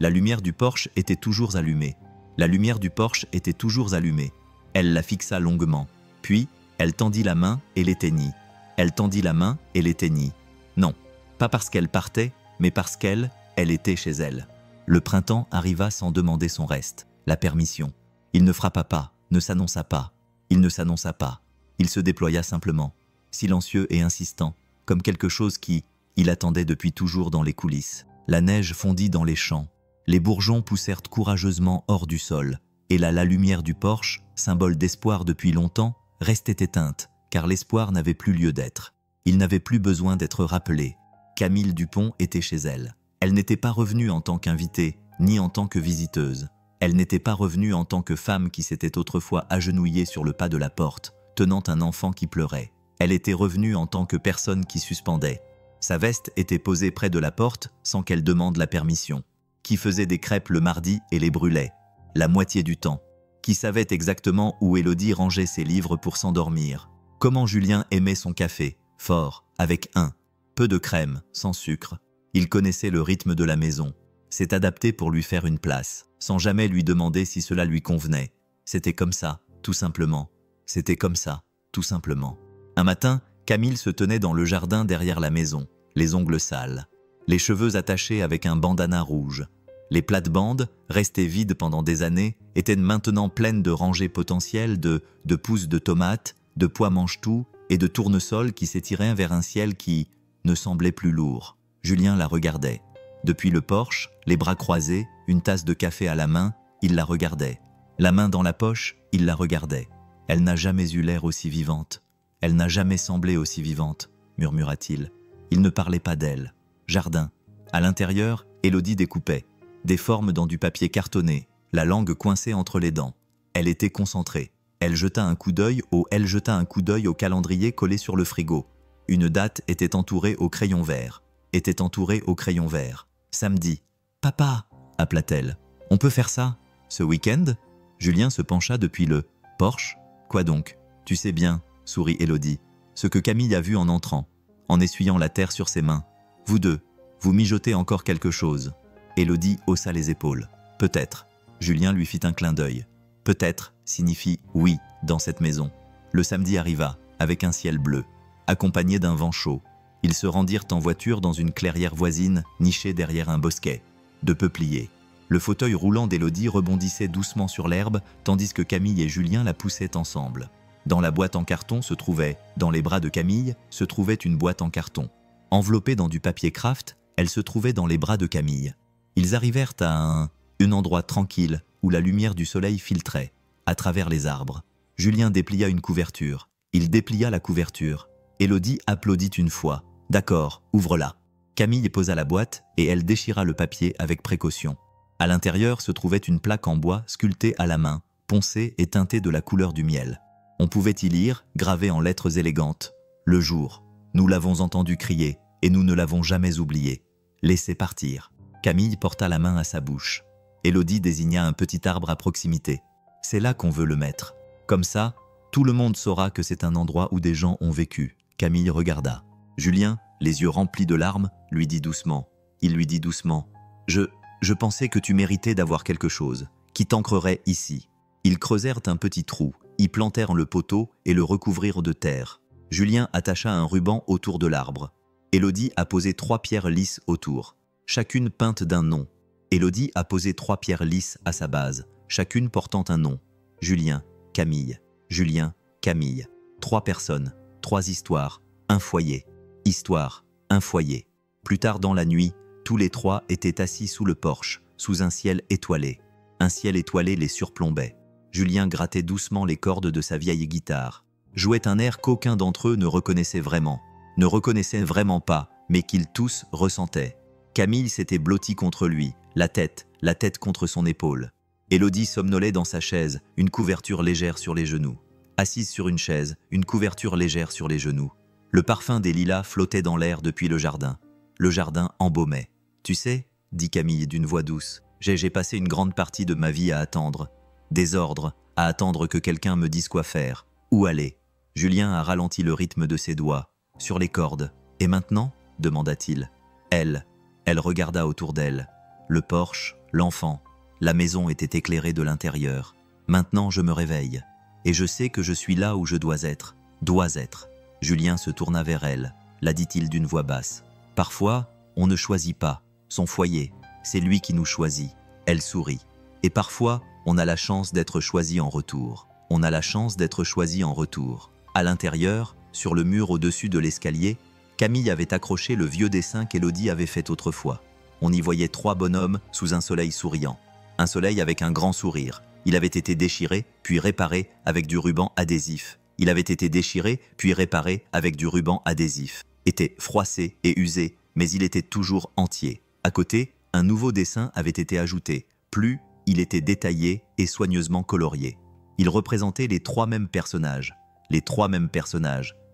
La lumière du porche était toujours allumée. La lumière du porche était toujours allumée. Elle la fixa longuement. Puis, elle tendit la main et l'éteignit. Elle tendit la main et l'éteignit. Non, pas parce qu'elle partait, mais parce qu'elle était chez elle. Le printemps arriva sans demander son reste, la permission. Il ne frappa pas, ne s'annonça pas. Il ne s'annonça pas. Il se déploya simplement, silencieux et insistant, comme quelque chose il attendait depuis toujours dans les coulisses. La neige fondit dans les champs. Les bourgeons poussèrent courageusement hors du sol. Et là, la lumière du porche, symbole d'espoir depuis longtemps, restait éteinte, car l'espoir n'avait plus lieu d'être. Il n'avait plus besoin d'être rappelé. Camille Dupont était chez elle. Elle n'était pas revenue en tant qu'invitée, ni en tant que visiteuse. Elle n'était pas revenue en tant que femme qui s'était autrefois agenouillée sur le pas de la porte, tenant un enfant qui pleurait. Elle était revenue en tant que personne qui suspendait. Sa veste était posée près de la porte sans qu'elle demande la permission. Qui faisait des crêpes le mardi et les brûlait, la moitié du temps. Qui savait exactement où Élodie rangeait ses livres pour s'endormir. Comment Julien aimait son café, fort, avec peu de crème, sans sucre. Il connaissait le rythme de la maison. S'est adapté pour lui faire une place, sans jamais lui demander si cela lui convenait. C'était comme ça, tout simplement. C'était comme ça, tout simplement. Un matin, Camille se tenait dans le jardin derrière la maison, les ongles sales, les cheveux attachés avec un bandana rouge. Les plates-bandes, restées vides pendant des années, étaient maintenant pleines de rangées potentielles de pousses de tomates, de pois mange-tout et de tournesols qui s'étiraient vers un ciel qui ne semblait plus lourd. Julien la regardait. Depuis le porche, les bras croisés, une tasse de café à la main, il la regardait. La main dans la poche, il la regardait. Elle n'a jamais eu l'air aussi vivante. Elle n'a jamais semblé aussi vivante, murmura-t-il. Il ne parlait pas d'elle. Jardin. À l'intérieur, Élodie découpait. Des formes dans du papier cartonné, la langue coincée entre les dents. Elle était concentrée. Elle jeta un coup d'œil au calendrier collé sur le frigo. Une date était entourée au crayon vert. Samedi. « Papa !» appela-t-elle. « On peut faire ça ce week-end ?» Julien se pencha depuis le porche. « Quoi donc ?»« Tu sais bien, » sourit Élodie, « ce que Camille a vu en entrant, en essuyant la terre sur ses mains. Vous deux, vous mijotez encore quelque chose. » Élodie haussa les épaules. « Peut-être. » Julien lui fit un clin d'œil. « Peut-être signifie oui dans cette maison. » Le samedi arriva, avec un ciel bleu, accompagné d'un vent chaud. Ils se rendirent en voiture dans une clairière voisine, nichée derrière un bosquet de peupliers. Le fauteuil roulant d'Élodie rebondissait doucement sur l'herbe, tandis que Camille et Julien la poussaient ensemble. Dans la boîte en carton dans les bras de Camille, se trouvait une boîte en carton. Enveloppée dans du papier craft, elle se trouvait dans les bras de Camille. Ils arrivèrent à un endroit tranquille où la lumière du soleil filtrait, à travers les arbres. Julien déplia une couverture. Il déplia la couverture. Élodie applaudit une fois. « D'accord, ouvre-la. » Camille posa la boîte et elle déchira le papier avec précaution. À l'intérieur se trouvait une plaque en bois sculptée à la main, poncée et teintée de la couleur du miel. On pouvait y lire, gravé en lettres élégantes, « Le jour. Nous l'avons entendu crier et nous ne l'avons jamais oublié. Laissez partir. » Camille porta la main à sa bouche. Élodie désigna un petit arbre à proximité. « C'est là qu'on veut le mettre. Comme ça, tout le monde saura que c'est un endroit où des gens ont vécu. » Camille regarda. Julien, les yeux remplis de larmes, lui dit doucement. Il lui dit doucement. « Je pensais que tu méritais d'avoir quelque chose, qui t'ancrerait ici. » Ils creusèrent un petit trou, y plantèrent le poteau et le recouvrirent de terre. Julien attacha un ruban autour de l'arbre. Élodie a posé 3 pierres lisses autour, chacune peinte d'un nom. Élodie a posé 3 pierres lisses à sa base, chacune portant un nom. Julien, Camille. Julien, Camille. 3 personnes. 3 histoires, un foyer. Histoire, un foyer. Plus tard dans la nuit, tous les 3 étaient assis sous le porche, sous un ciel étoilé. Un ciel étoilé les surplombait. Julien grattait doucement les cordes de sa vieille guitare. Jouait un air qu'aucun d'entre eux ne reconnaissait vraiment pas, mais qu'ils tous ressentaient. Camille s'était blottie contre lui, la tête contre son épaule. Élodie somnolait dans sa chaise, une couverture légère sur les genoux. Assise sur une chaise, une couverture légère sur les genoux. Le parfum des lilas flottait dans l'air depuis le jardin. Le jardin embaumait. « Tu sais, » dit Camille d'une voix douce, « j'ai passé une grande partie de ma vie à attendre. Des ordres, à attendre que quelqu'un me dise quoi faire, où aller. » Julien a ralenti le rythme de ses doigts, sur les cordes. « Et maintenant ?» demanda-t-il. Elle regarda autour d'elle. Le porche, l'enfant, la maison était éclairée de l'intérieur. « Maintenant je me réveille, et je sais que je suis là où je dois être. Julien se tourna vers elle, la dit-il d'une voix basse. « Parfois, on ne choisit pas. Son foyer, c'est lui qui nous choisit. » Elle sourit. « Et parfois, on a la chance d'être choisi en retour. À l'intérieur, sur le mur au-dessus de l'escalier, Camille avait accroché le vieux dessin qu'Élodie avait fait autrefois. On y voyait 3 bonhommes sous un soleil souriant. Un soleil avec un grand sourire. Il avait été déchiré, puis réparé avec du ruban adhésif. Était froissé et usé, mais il était toujours entier. À côté, un nouveau dessin avait été ajouté. Plus, il était détaillé et soigneusement colorié. Il représentait les 3 mêmes personnages,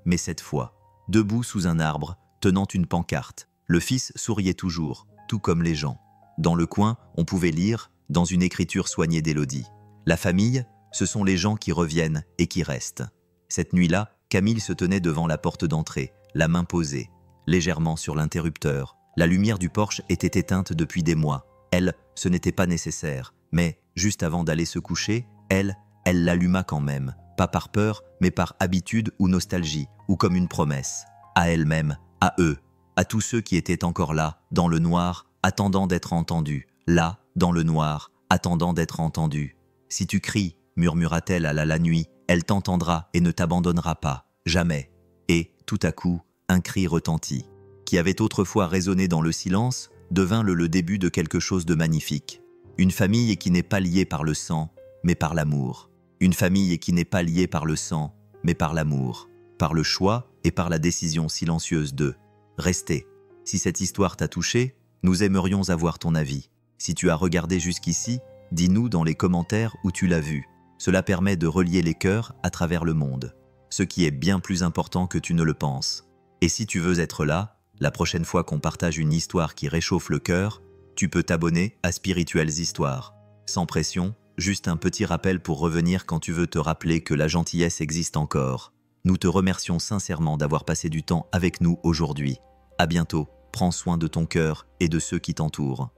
mais cette fois, debout sous un arbre, tenant une pancarte. Le fils souriait toujours, tout comme les gens. Dans le coin, on pouvait lire, dans une écriture soignée d'Élodie. La famille, ce sont les gens qui reviennent et qui restent. Cette nuit-là, Camille se tenait devant la porte d'entrée, la main posée, légèrement sur l'interrupteur. La lumière du porche était éteinte depuis des mois. Elle, ce n'était pas nécessaire, mais, juste avant d'aller se coucher, elle l'alluma quand même, pas par peur, mais par habitude ou nostalgie, ou comme une promesse. À elle-même, à eux, à tous ceux qui étaient encore là, dans le noir, attendant d'être entendus. Là, dans le noir, attendant d'être entendus. « Si tu cries, murmura-t-elle à la nuit, elle t'entendra et ne t'abandonnera pas, jamais. » Et, tout à coup, un cri retentit, qui avait autrefois résonné dans le silence, devint le début de quelque chose de magnifique. Une famille qui n'est pas liée par le sang, mais par l'amour. Une famille qui n'est pas liée par le sang, mais par l'amour. Par le choix et par la décision silencieuse de rester. Si cette histoire t'a touché, nous aimerions avoir ton avis. Si tu as regardé jusqu'ici, dis-nous dans les commentaires où tu l'as vu. Cela permet de relier les cœurs à travers le monde. Ce qui est bien plus important que tu ne le penses. Et si tu veux être là, la prochaine fois qu'on partage une histoire qui réchauffe le cœur, tu peux t'abonner à Spirituelles Histoires. Sans pression, juste un petit rappel pour revenir quand tu veux te rappeler que la gentillesse existe encore. Nous te remercions sincèrement d'avoir passé du temps avec nous aujourd'hui. À bientôt, prends soin de ton cœur et de ceux qui t'entourent.